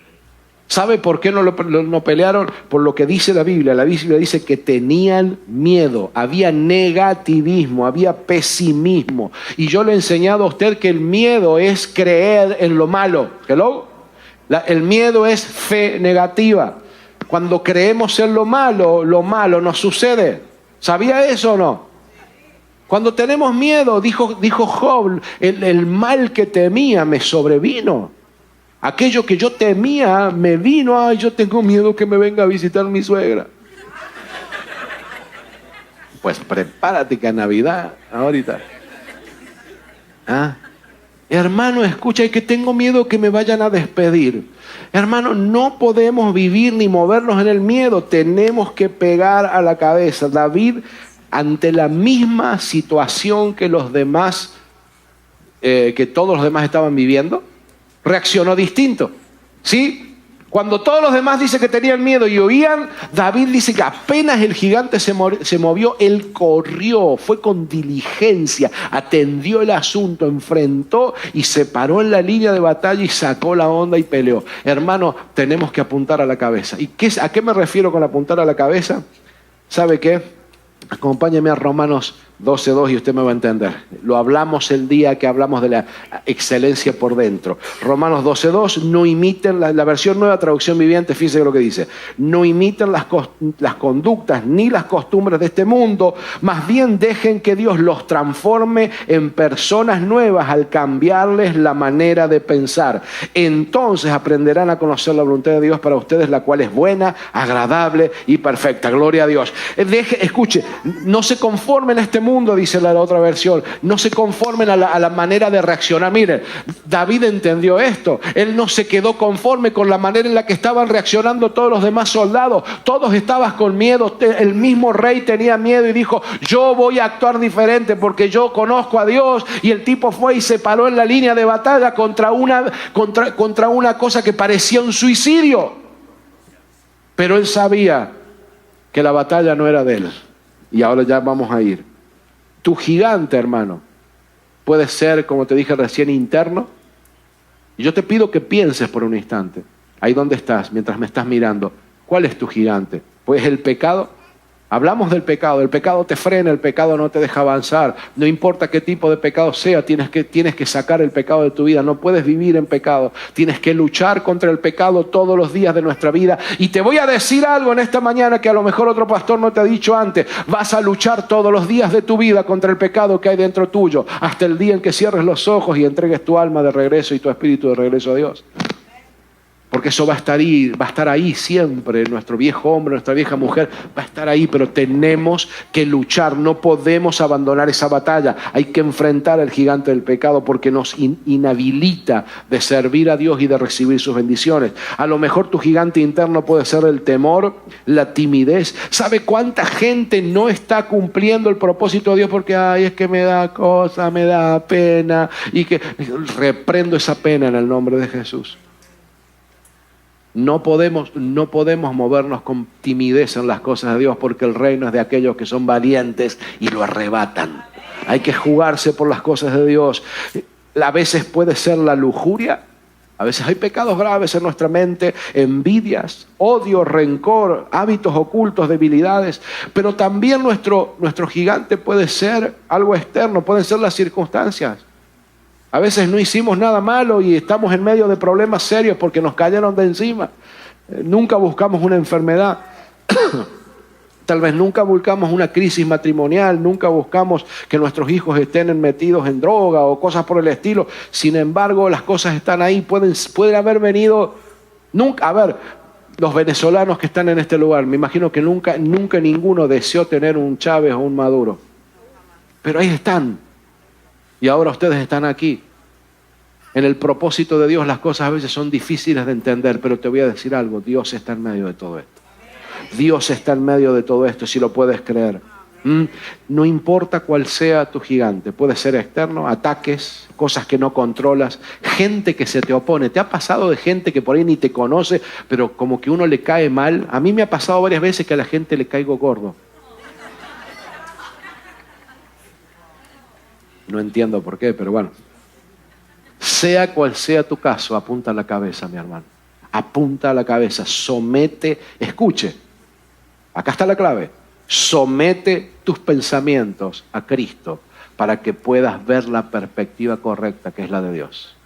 ¿Sabe por qué no pelearon? Por lo que dice la Biblia. La Biblia dice que tenían miedo, había negativismo, había pesimismo. Y yo le he enseñado a usted que el miedo es creer en lo malo. ¿Hello? El miedo es fe negativa. Cuando creemos en lo malo nos sucede. ¿Sabía eso o no? Cuando tenemos miedo, dijo Job, el mal que temía me sobrevino. Aquello que yo temía me vino. Ay, yo tengo miedo que me venga a visitar mi suegra. Pues prepárate que a Navidad, ahorita. Hermano, escucha, que tengo miedo que me vayan a despedir. Hermano, no podemos vivir ni movernos en el miedo. Tenemos que pegar a la cabeza. David, ante la misma situación que los demás, que todos los demás estaban viviendo, reaccionó distinto. ¿Sí? Cuando todos los demás dicen que tenían miedo y oían, David dice que apenas el gigante se movió, él corrió, fue con diligencia, atendió el asunto, enfrentó y se paró en la línea de batalla y sacó la onda y peleó. Hermano, tenemos que apuntar a la cabeza. ¿Y a qué me refiero con apuntar a la cabeza? ¿Sabe qué? Acompáñeme a Romanos 12:2 y usted me va a entender. Lo hablamos el día que hablamos de la excelencia por dentro. Romanos 12:2, no imiten, la versión Nueva Traducción Viviente, fíjense lo que dice. No imiten las conductas ni las costumbres de este mundo, más bien dejen que Dios los transforme en personas nuevas al cambiarles la manera de pensar. Entonces aprenderán a conocer la voluntad de Dios para ustedes, la cual es buena, agradable y perfecta. Gloria a Dios. Escuche, no se conformen a este mundo, dice la otra versión. No se conformen a la manera de reaccionar. Miren, David entendió esto. Él no se quedó conforme con la manera en la que estaban reaccionando todos los demás soldados. Todos estaban con miedo. El mismo rey tenía miedo y dijo, yo voy a actuar diferente porque yo conozco a Dios. Y el tipo fue y se paró en la línea de batalla contra una cosa que parecía un suicidio. Pero él sabía que la batalla no era de él. Y ahora ya vamos a ir. Tu gigante, hermano, puede ser, como te dije recién, interno. Y yo te pido que pienses por un instante, ahí donde estás, mientras me estás mirando, ¿cuál es tu gigante? ¿Pues el pecado? Hablamos del pecado. El pecado te frena, el pecado no te deja avanzar. No importa qué tipo de pecado sea, tienes que sacar el pecado de tu vida. No puedes vivir en pecado. Tienes que luchar contra el pecado todos los días de nuestra vida. Y te voy a decir algo en esta mañana que a lo mejor otro pastor no te ha dicho antes. Vas a luchar todos los días de tu vida contra el pecado que hay dentro tuyo, hasta el día en que cierres los ojos y entregues tu alma de regreso y tu espíritu de regreso a Dios. Porque eso va a estar ahí siempre. Nuestro viejo hombre, nuestra vieja mujer va a estar ahí, pero tenemos que luchar. No podemos abandonar esa batalla. Hay que enfrentar al gigante del pecado porque nos inhabilita de servir a Dios y de recibir sus bendiciones. A lo mejor tu gigante interno puede ser el temor, la timidez. ¿Sabe cuánta gente no está cumpliendo el propósito de Dios porque es que me da cosa, me da pena? Y que reprendo esa pena en el nombre de Jesús. No podemos movernos con timidez en las cosas de Dios porque el reino es de aquellos que son valientes y lo arrebatan. Hay que jugarse por las cosas de Dios. A veces puede ser la lujuria, A veces hay pecados graves en nuestra mente, envidias, odio, rencor, hábitos ocultos, debilidades. Pero también nuestro gigante puede ser algo externo, pueden ser las circunstancias. A veces no hicimos nada malo y estamos en medio de problemas serios porque nos cayeron de encima. Nunca buscamos una enfermedad. Tal vez nunca buscamos una crisis matrimonial, nunca buscamos que nuestros hijos estén metidos en droga o cosas por el estilo. Sin embargo, las cosas están ahí, pueden haber venido. Nunca, a ver, los venezolanos que están en este lugar, me imagino que nunca ninguno deseó tener un Chávez o un Maduro. Pero ahí están. Y ahora ustedes están aquí. En el propósito de Dios las cosas a veces son difíciles de entender, pero te voy a decir algo, Dios está en medio de todo esto. Dios está en medio de todo esto, si lo puedes creer. No importa cuál sea tu gigante, puede ser externo, ataques, cosas que no controlas, gente que se te opone. ¿Te ha pasado de gente que por ahí ni te conoce, pero como que uno le cae mal? A mí me ha pasado varias veces que a la gente le caigo gordo. No entiendo por qué, pero bueno. Sea cual sea tu caso, apunta a la cabeza, mi hermano. Apunta a la cabeza, somete, escuche. Acá está la clave. Somete tus pensamientos a Cristo para que puedas ver la perspectiva correcta, que es la de Dios.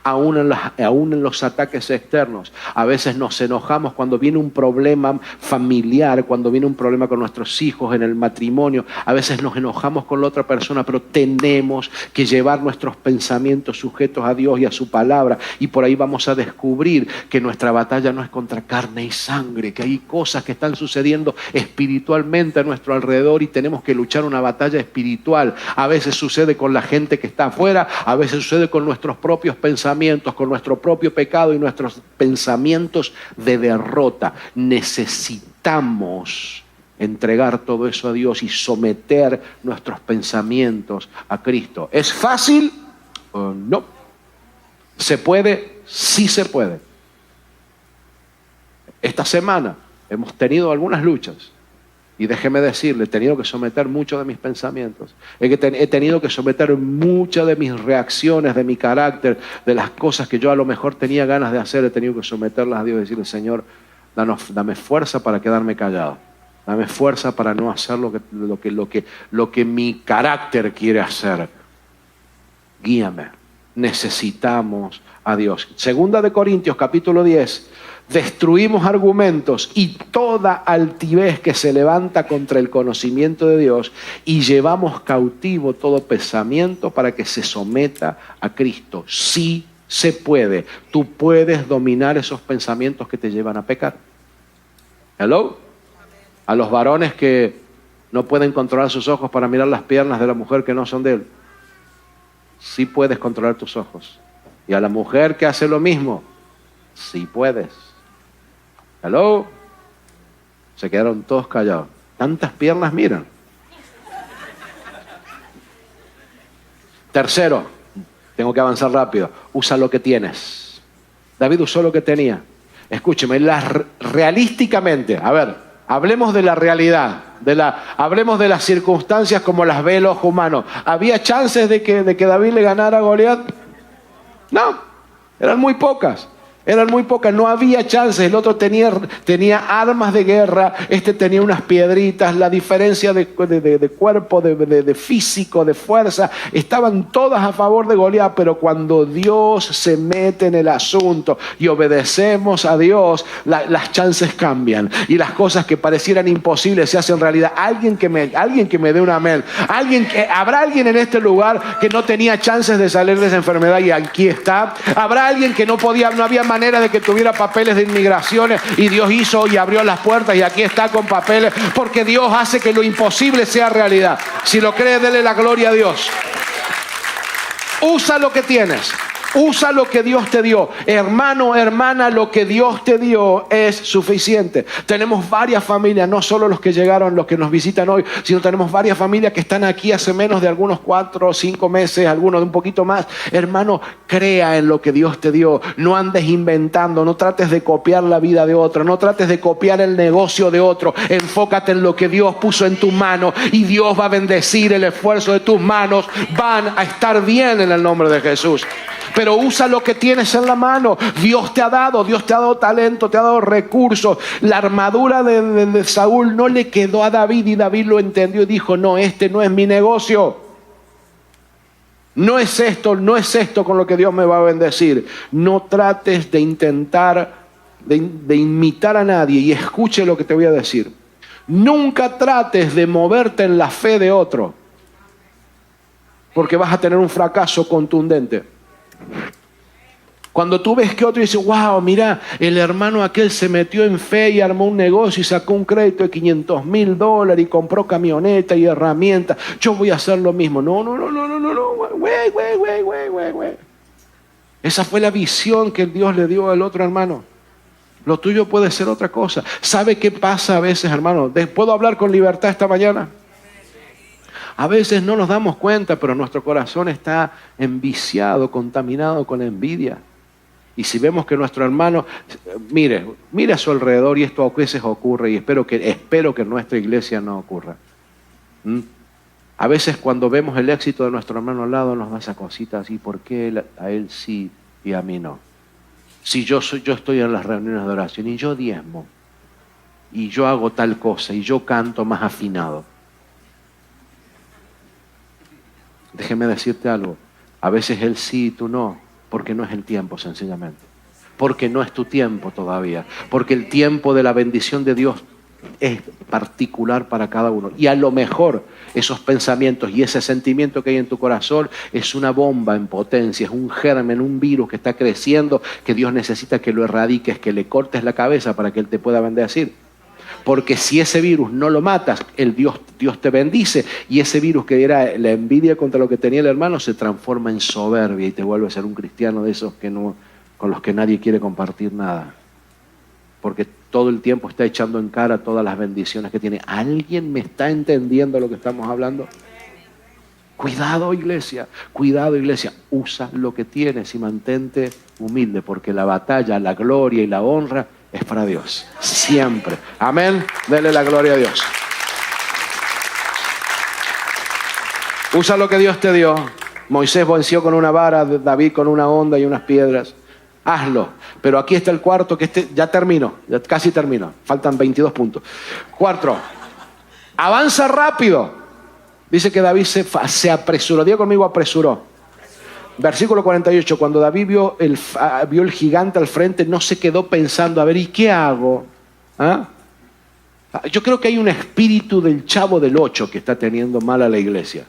Aún en los ataques externos, a veces nos enojamos cuando viene un problema familiar, cuando viene un problema con nuestros hijos, en el matrimonio. A veces nos enojamos con la otra persona, pero tenemos que llevar nuestros pensamientos sujetos a Dios y a su palabra. Y por ahí vamos a descubrir que nuestra batalla no es contra carne y sangre, que hay cosas que están sucediendo espiritualmente a nuestro alrededor y tenemos que luchar una batalla espiritual. A veces sucede con la gente que está afuera, a veces sucede con nuestros propios pensamientos, con nuestro propio pecado y nuestros pensamientos de derrota. Necesitamos entregar todo eso a Dios y someter nuestros pensamientos a Cristo. ¿Es fácil? No. ¿Se puede? Sí se puede. Esta semana hemos tenido algunas luchas. Y déjeme decirle, he tenido que someter muchos de mis pensamientos. He tenido que someter muchas de mis reacciones, de mi carácter, de las cosas que yo a lo mejor tenía ganas de hacer. He tenido que someterlas a Dios y decirle, Señor, dame fuerza para quedarme callado. Dame fuerza para no hacer lo que mi carácter quiere hacer. Guíame. Necesitamos a Dios. Segunda de Corintios, capítulo 10. Destruimos argumentos y toda altivez que se levanta contra el conocimiento de Dios y llevamos cautivo todo pensamiento para que se someta a Cristo. Sí se puede. Tú puedes dominar esos pensamientos que te llevan a pecar. ¿Hello? A los varones que no pueden controlar sus ojos para mirar las piernas de la mujer que no son de él. Sí puedes controlar tus ojos. Y a la mujer que hace lo mismo, sí puedes. ¿Hello? Se quedaron todos callados. Tantas piernas miran. Tercero, tengo que avanzar rápido. Usa lo que tienes. David usó lo que tenía. Escúcheme, realísticamente, a ver, hablemos de la realidad. Hablemos de las circunstancias como las ve el ojo humano. ¿Había chances de que David le ganara a Goliat? No, eran muy pocas. No había chances. El otro tenía armas de guerra, este tenía unas piedritas. La diferencia de cuerpo, de físico, de fuerza, estaban todas a favor de Goliat. Pero cuando Dios se mete en el asunto y obedecemos a Dios, las chances cambian y las cosas que parecieran imposibles se hacen realidad. Alguien que me dé un amén. ¿Habrá alguien en este lugar que no tenía chances de salir de esa enfermedad y aquí está? ¿Habrá alguien que no había manera de que tuviera papeles de inmigraciones y Dios hizo y abrió las puertas y aquí está con papeles? Porque Dios hace que lo imposible sea realidad. Si lo crees, dele la gloria a Dios. Usa lo que tienes. Usa lo que Dios te dio. Hermano, hermana, lo que Dios te dio es suficiente. Tenemos varias familias, no solo los que llegaron, los que nos visitan hoy, sino tenemos varias familias que están aquí hace menos de algunos 4 o 5 meses, algunos de un poquito más. Hermano, crea en lo que Dios te dio. No andes inventando, no trates de copiar la vida de otro, no trates de copiar el negocio de otro. Enfócate en lo que Dios puso en tu mano y Dios va a bendecir el esfuerzo de tus manos. Van a estar bien en el nombre de Jesús. Pero pero usa lo que tienes en la mano. Dios te ha dado talento, te ha dado recursos. La armadura de Saúl no le quedó a David y David lo entendió y dijo, no, este no es mi negocio. No es esto con lo que Dios me va a bendecir. No trates de intentar, de imitar a nadie, y escuche lo que te voy a decir. Nunca trates de moverte en la fe de otro, porque vas a tener un fracaso contundente. Cuando tú ves que otro dice, wow, mira, el hermano aquel se metió en fe y armó un negocio y sacó un crédito de $500,000 y compró camioneta y herramientas, yo voy a hacer lo mismo. No, güey. Esa fue la visión que Dios le dio al otro hermano. Lo tuyo puede ser otra cosa. ¿Sabe qué pasa a veces, hermano? ¿Puedo hablar con libertad esta mañana? A veces no nos damos cuenta, pero nuestro corazón está enviciado, contaminado con envidia. Y si vemos que nuestro hermano, mire a su alrededor, y esto a veces ocurre, y espero que en nuestra iglesia no ocurra. A veces cuando vemos el éxito de nuestro hermano al lado nos da esa cosita así, ¿por qué a él sí y a mí no? Si yo estoy en las reuniones de oración y yo diezmo, y yo hago tal cosa, y yo canto más afinado. Déjeme decirte algo, a veces él sí y tú no, porque no es el tiempo sencillamente. Porque no es tu tiempo todavía. Porque el tiempo de la bendición de Dios es particular para cada uno. Y a lo mejor esos pensamientos y ese sentimiento que hay en tu corazón es una bomba en potencia, es un germen, un virus que está creciendo, que Dios necesita que lo erradiques, que le cortes la cabeza para que Él te pueda bendecir. Porque si ese virus no lo matas, Dios te bendice, y ese virus que era la envidia contra lo que tenía el hermano se transforma en soberbia y te vuelve a ser un cristiano de esos con los que nadie quiere compartir nada. Porque todo el tiempo está echando en cara todas las bendiciones que tiene. ¿Alguien me está entendiendo lo que estamos hablando? Cuidado, iglesia. Usa lo que tienes y mantente humilde, porque la batalla, la gloria y la honra es para Dios, siempre. Amén. Dele la gloria a Dios. Usa lo que Dios te dio. Moisés venció con una vara, David con una honda y unas piedras. Hazlo. Pero aquí está el cuarto, que ya termino, ya casi termino. Faltan 22 puntos. 4. Avanza rápido. Dice que David se apresuró. Diga conmigo, apresuró. Versículo 48, cuando David vio el gigante al frente, no se quedó pensando, a ver, ¿y qué hago? ¿Ah? Yo creo que hay un espíritu del Chavo del Ocho que está teniendo mal a la iglesia.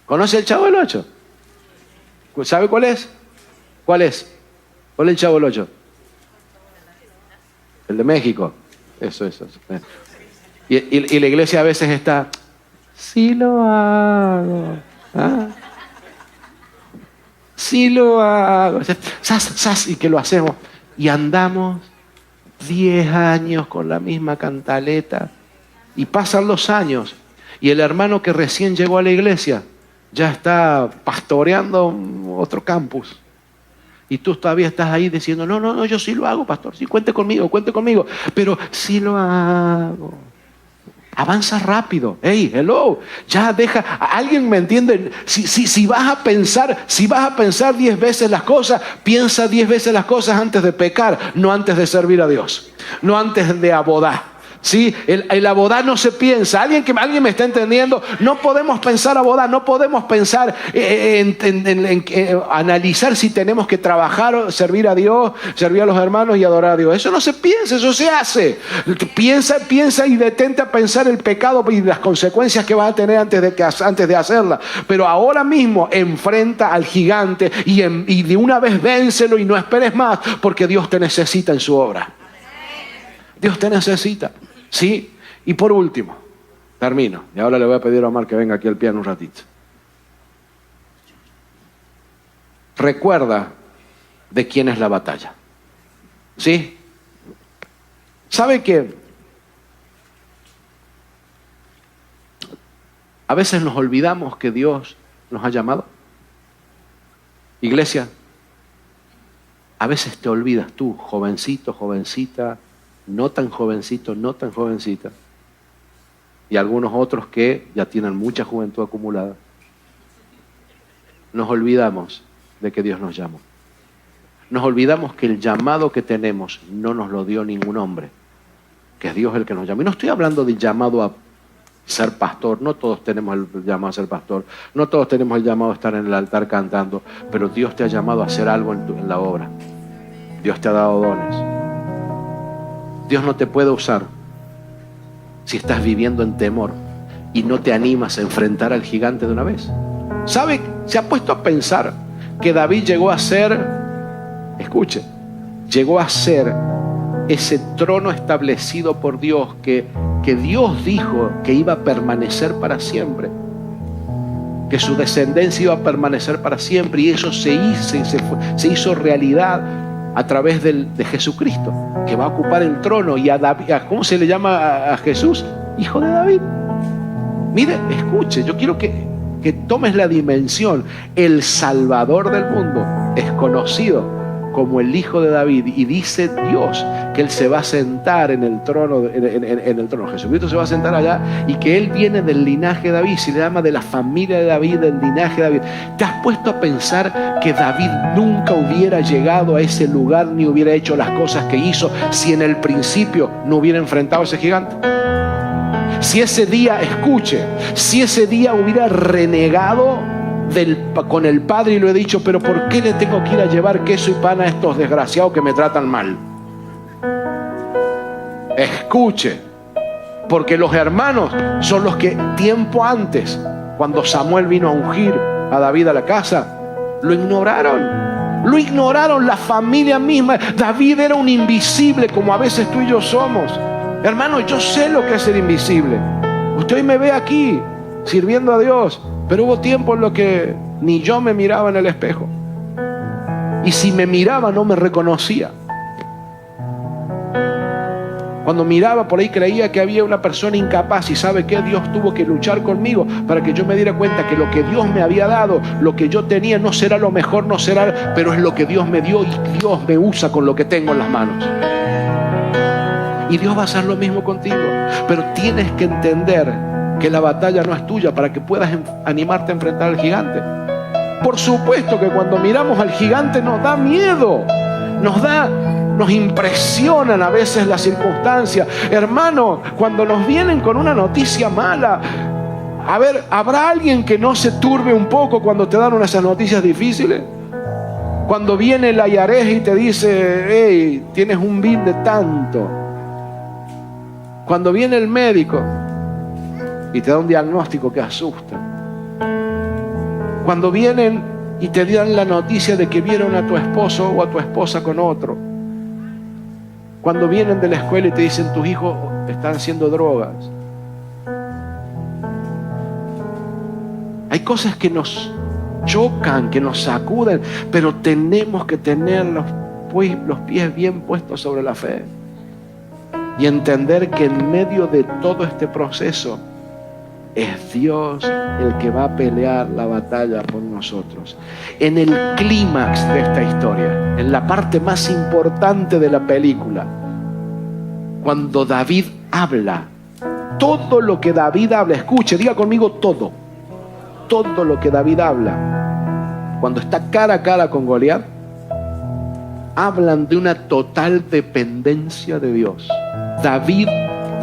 ¿Conoce el Chavo del Ocho? ¿Sabe cuál es? ¿Cuál es? ¿Cuál es el Chavo del Ocho? El de México. Eso. Y la iglesia a veces está, sí lo hago. ¿Ah? Sí lo hago. Y que lo hacemos. Y andamos 10 años con la misma cantaleta. Y pasan los años. Y el hermano que recién llegó a la iglesia ya está pastoreando otro campus. Y tú todavía estás ahí diciendo, no, yo sí lo hago, pastor. Sí, cuente conmigo. Pero sí lo hago. Avanza rápido. Hey, hello. Ya deja. ¿Alguien me entiende? Si vas a pensar 10 veces las cosas, piensa 10 veces las cosas antes de pecar, no antes de servir a Dios. No antes de abodar. ¿Sí? El abodá no se piensa. ¿Alguien me está entendiendo? No podemos pensar abodá, no podemos pensar analizar si tenemos que trabajar, servir a Dios, servir a los hermanos y adorar a Dios. Eso no se piensa, eso se hace. Piensa y detente a pensar el pecado y las consecuencias que vas a tener antes de hacerla. Pero ahora mismo enfrenta al gigante y de una vez vénselo y no esperes más, porque Dios te necesita en su obra. Dios te necesita. ¿Sí? Y por último, termino. Y ahora le voy a pedir a Omar que venga aquí al piano un ratito. Recuerda de quién es la batalla. ¿Sí? ¿Sabe qué? A veces nos olvidamos que Dios nos ha llamado. Iglesia, a veces te olvidas tú, jovencito, jovencita, no tan jovencito, no tan jovencita, y algunos otros que ya tienen mucha juventud acumulada. Nos olvidamos de que Dios nos llamó. Nos olvidamos que el llamado que tenemos no nos lo dio ningún hombre, que es Dios el que nos llamó. Y no estoy hablando del llamado a ser pastor, no todos tenemos el llamado a ser pastor, no todos tenemos el llamado a estar en el altar cantando, pero Dios te ha llamado a hacer algo en la obra. Dios te ha dado dones. Dios no te puede usar si estás viviendo en temor y no te animas a enfrentar al gigante de una vez. ¿Sabe? Se ha puesto a pensar que David llegó a ser, escuche, llegó a ser ese trono establecido por Dios que Dios dijo que iba a permanecer para siempre, que su descendencia iba a permanecer para siempre, y eso se hizo realidad a través de Jesucristo, que va a ocupar el trono. Y a David, ¿cómo se le llama a Jesús? Hijo de David. Mire, escuche, yo quiero que tomes la dimensión. El Salvador del mundo es conocido como el Hijo de David, y dice Dios que Él se va a sentar en el trono, en el trono. Jesucristo se va a sentar allá, y que Él viene del linaje de David, se le llama de la familia de David, del linaje de David. ¿Te has puesto a pensar que David nunca hubiera llegado a ese lugar ni hubiera hecho las cosas que hizo si en el principio no hubiera enfrentado a ese gigante? Si ese día, escuche, si ese día hubiera renegado con el padre y lo he dicho, pero ¿por qué le tengo que ir a llevar queso y pan a estos desgraciados que me tratan mal? Escuche, porque los hermanos son los que tiempo antes, cuando Samuel vino a ungir a David a la casa, lo ignoraron la familia misma. David era un invisible, como a veces tú y yo somos. Hermano, yo sé lo que es ser invisible. Usted hoy me ve aquí sirviendo a Dios, pero hubo tiempo en los que ni yo me miraba en el espejo. Y si me miraba, no me reconocía. Cuando miraba por ahí, creía que había una persona incapaz. ¿Y sabe qué? Dios tuvo que luchar conmigo para que yo me diera cuenta que lo que Dios me había dado, lo que yo tenía, no será lo mejor, no será, pero es lo que Dios me dio, y Dios me usa con lo que tengo en las manos. Y Dios va a hacer lo mismo contigo. Pero tienes que entender que la batalla no es tuya para que puedas animarte a enfrentar al gigante. Por supuesto que cuando miramos al gigante nos da miedo, nos impresionan a veces las circunstancias. Hermano, cuando nos vienen con una noticia mala, a ver, ¿habrá alguien que no se turbe un poco cuando te dan esas noticias difíciles? Cuando viene la IARES y te dice, hey, tienes un BIN de tanto. Cuando viene el médico y te da un diagnóstico que asusta. Cuando vienen y te dan la noticia de que vieron a tu esposo o a tu esposa con otro. Cuando vienen de la escuela y te dicen tus hijos están haciendo drogas. Hay cosas que nos chocan, que nos sacuden, pero tenemos que tener los pies bien puestos sobre la fe y entender que en medio de todo este proceso es Dios el que va a pelear la batalla por nosotros. En el clímax de esta historia, en la parte más importante de la película, cuando David habla, todo lo que David habla, escuche, diga conmigo todo lo que David habla, cuando está cara a cara con Goliat, hablan de una total dependencia de Dios. David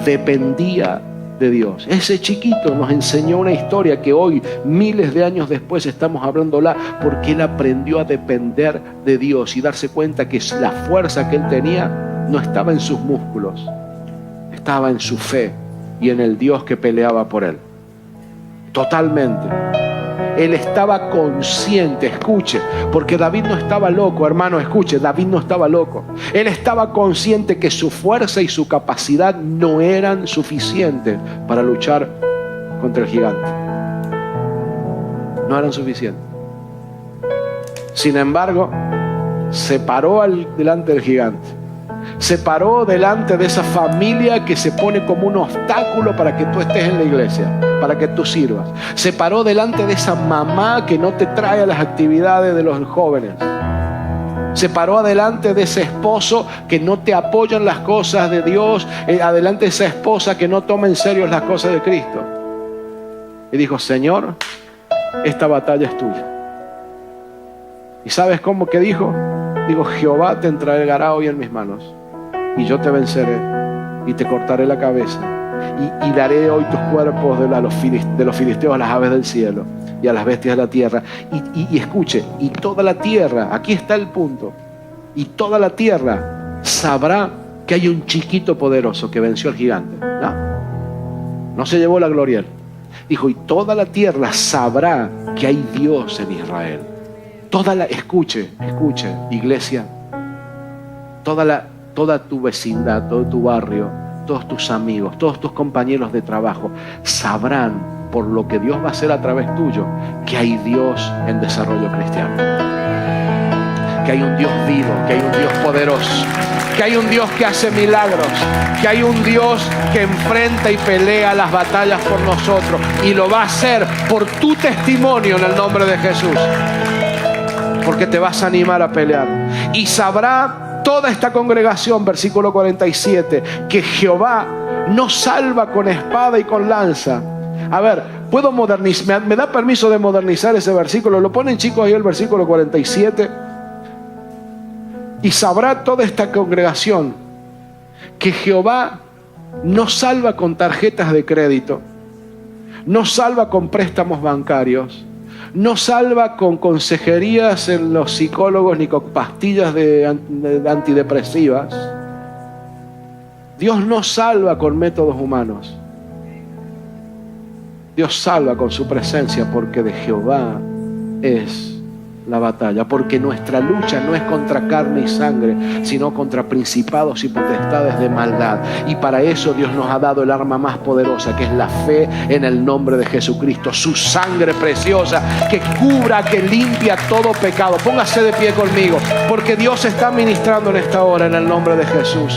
dependía de Dios. Ese chiquito nos enseñó una historia que hoy, miles de años después, estamos hablándola, porque él aprendió a depender de Dios y darse cuenta que la fuerza que él tenía no estaba en sus músculos, estaba en su fe y en el Dios que peleaba por él. Totalmente. Él estaba consciente, escuche, porque David no estaba loco, hermano, escuche, David no estaba loco. Él estaba consciente que su fuerza y su capacidad no eran suficientes para luchar contra el gigante. No eran suficientes. Sin embargo, se paró delante del gigante. Se paró delante de esa familia que se pone como un obstáculo para que tú estés en la iglesia, para que tú sirvas. Se paró delante de esa mamá que no te trae a las actividades de los jóvenes. Se paró adelante de ese esposo que no te apoya en las cosas de Dios, adelante de esa esposa que no toma en serio las cosas de Cristo. Y dijo, Señor, esta batalla es tuya. ¿Y sabes cómo que dijo? Digo, Jehová te entregará hoy en mis manos, y yo te venceré, y te cortaré la cabeza, y daré hoy tus cuerpos de los filisteos a las aves del cielo, y a las bestias de la tierra. Y escuche, y toda la tierra, aquí está el punto, y toda la tierra sabrá que hay un chiquito poderoso que venció al gigante. No se llevó la gloria él. Dijo, y toda la tierra sabrá que hay Dios en Israel. Escuche, iglesia, toda tu vecindad, todo tu barrio, todos tus amigos, todos tus compañeros de trabajo sabrán, por lo que Dios va a hacer a través tuyo, que hay Dios en Desarrollo Cristiano, que hay un Dios vivo, que hay un Dios poderoso, que hay un Dios que hace milagros, que hay un Dios que enfrenta y pelea las batallas por nosotros, y lo va a hacer por tu testimonio en el nombre de Jesús, porque te vas a animar a pelear. Y sabrá toda esta congregación, versículo 47, que Jehová no salva con espada y con lanza. A ver, puedo modernizar, ¿me da permiso de modernizar ese versículo? Lo ponen, chicos, ahí el versículo 47. Y sabrá toda esta congregación que Jehová no salva con tarjetas de crédito, no salva con préstamos bancarios, no salva con consejerías en los psicólogos ni con pastillas de antidepresivas. Dios no salva con métodos humanos. Dios salva con su presencia, porque de Jehová es la batalla, porque nuestra lucha no es contra carne y sangre, sino contra principados y potestades de maldad. Y para eso Dios nos ha dado el arma más poderosa, que es la fe en el nombre de Jesucristo, su sangre preciosa que cubra, que limpia todo pecado. Póngase de pie conmigo, porque Dios está ministrando en esta hora en el nombre de Jesús.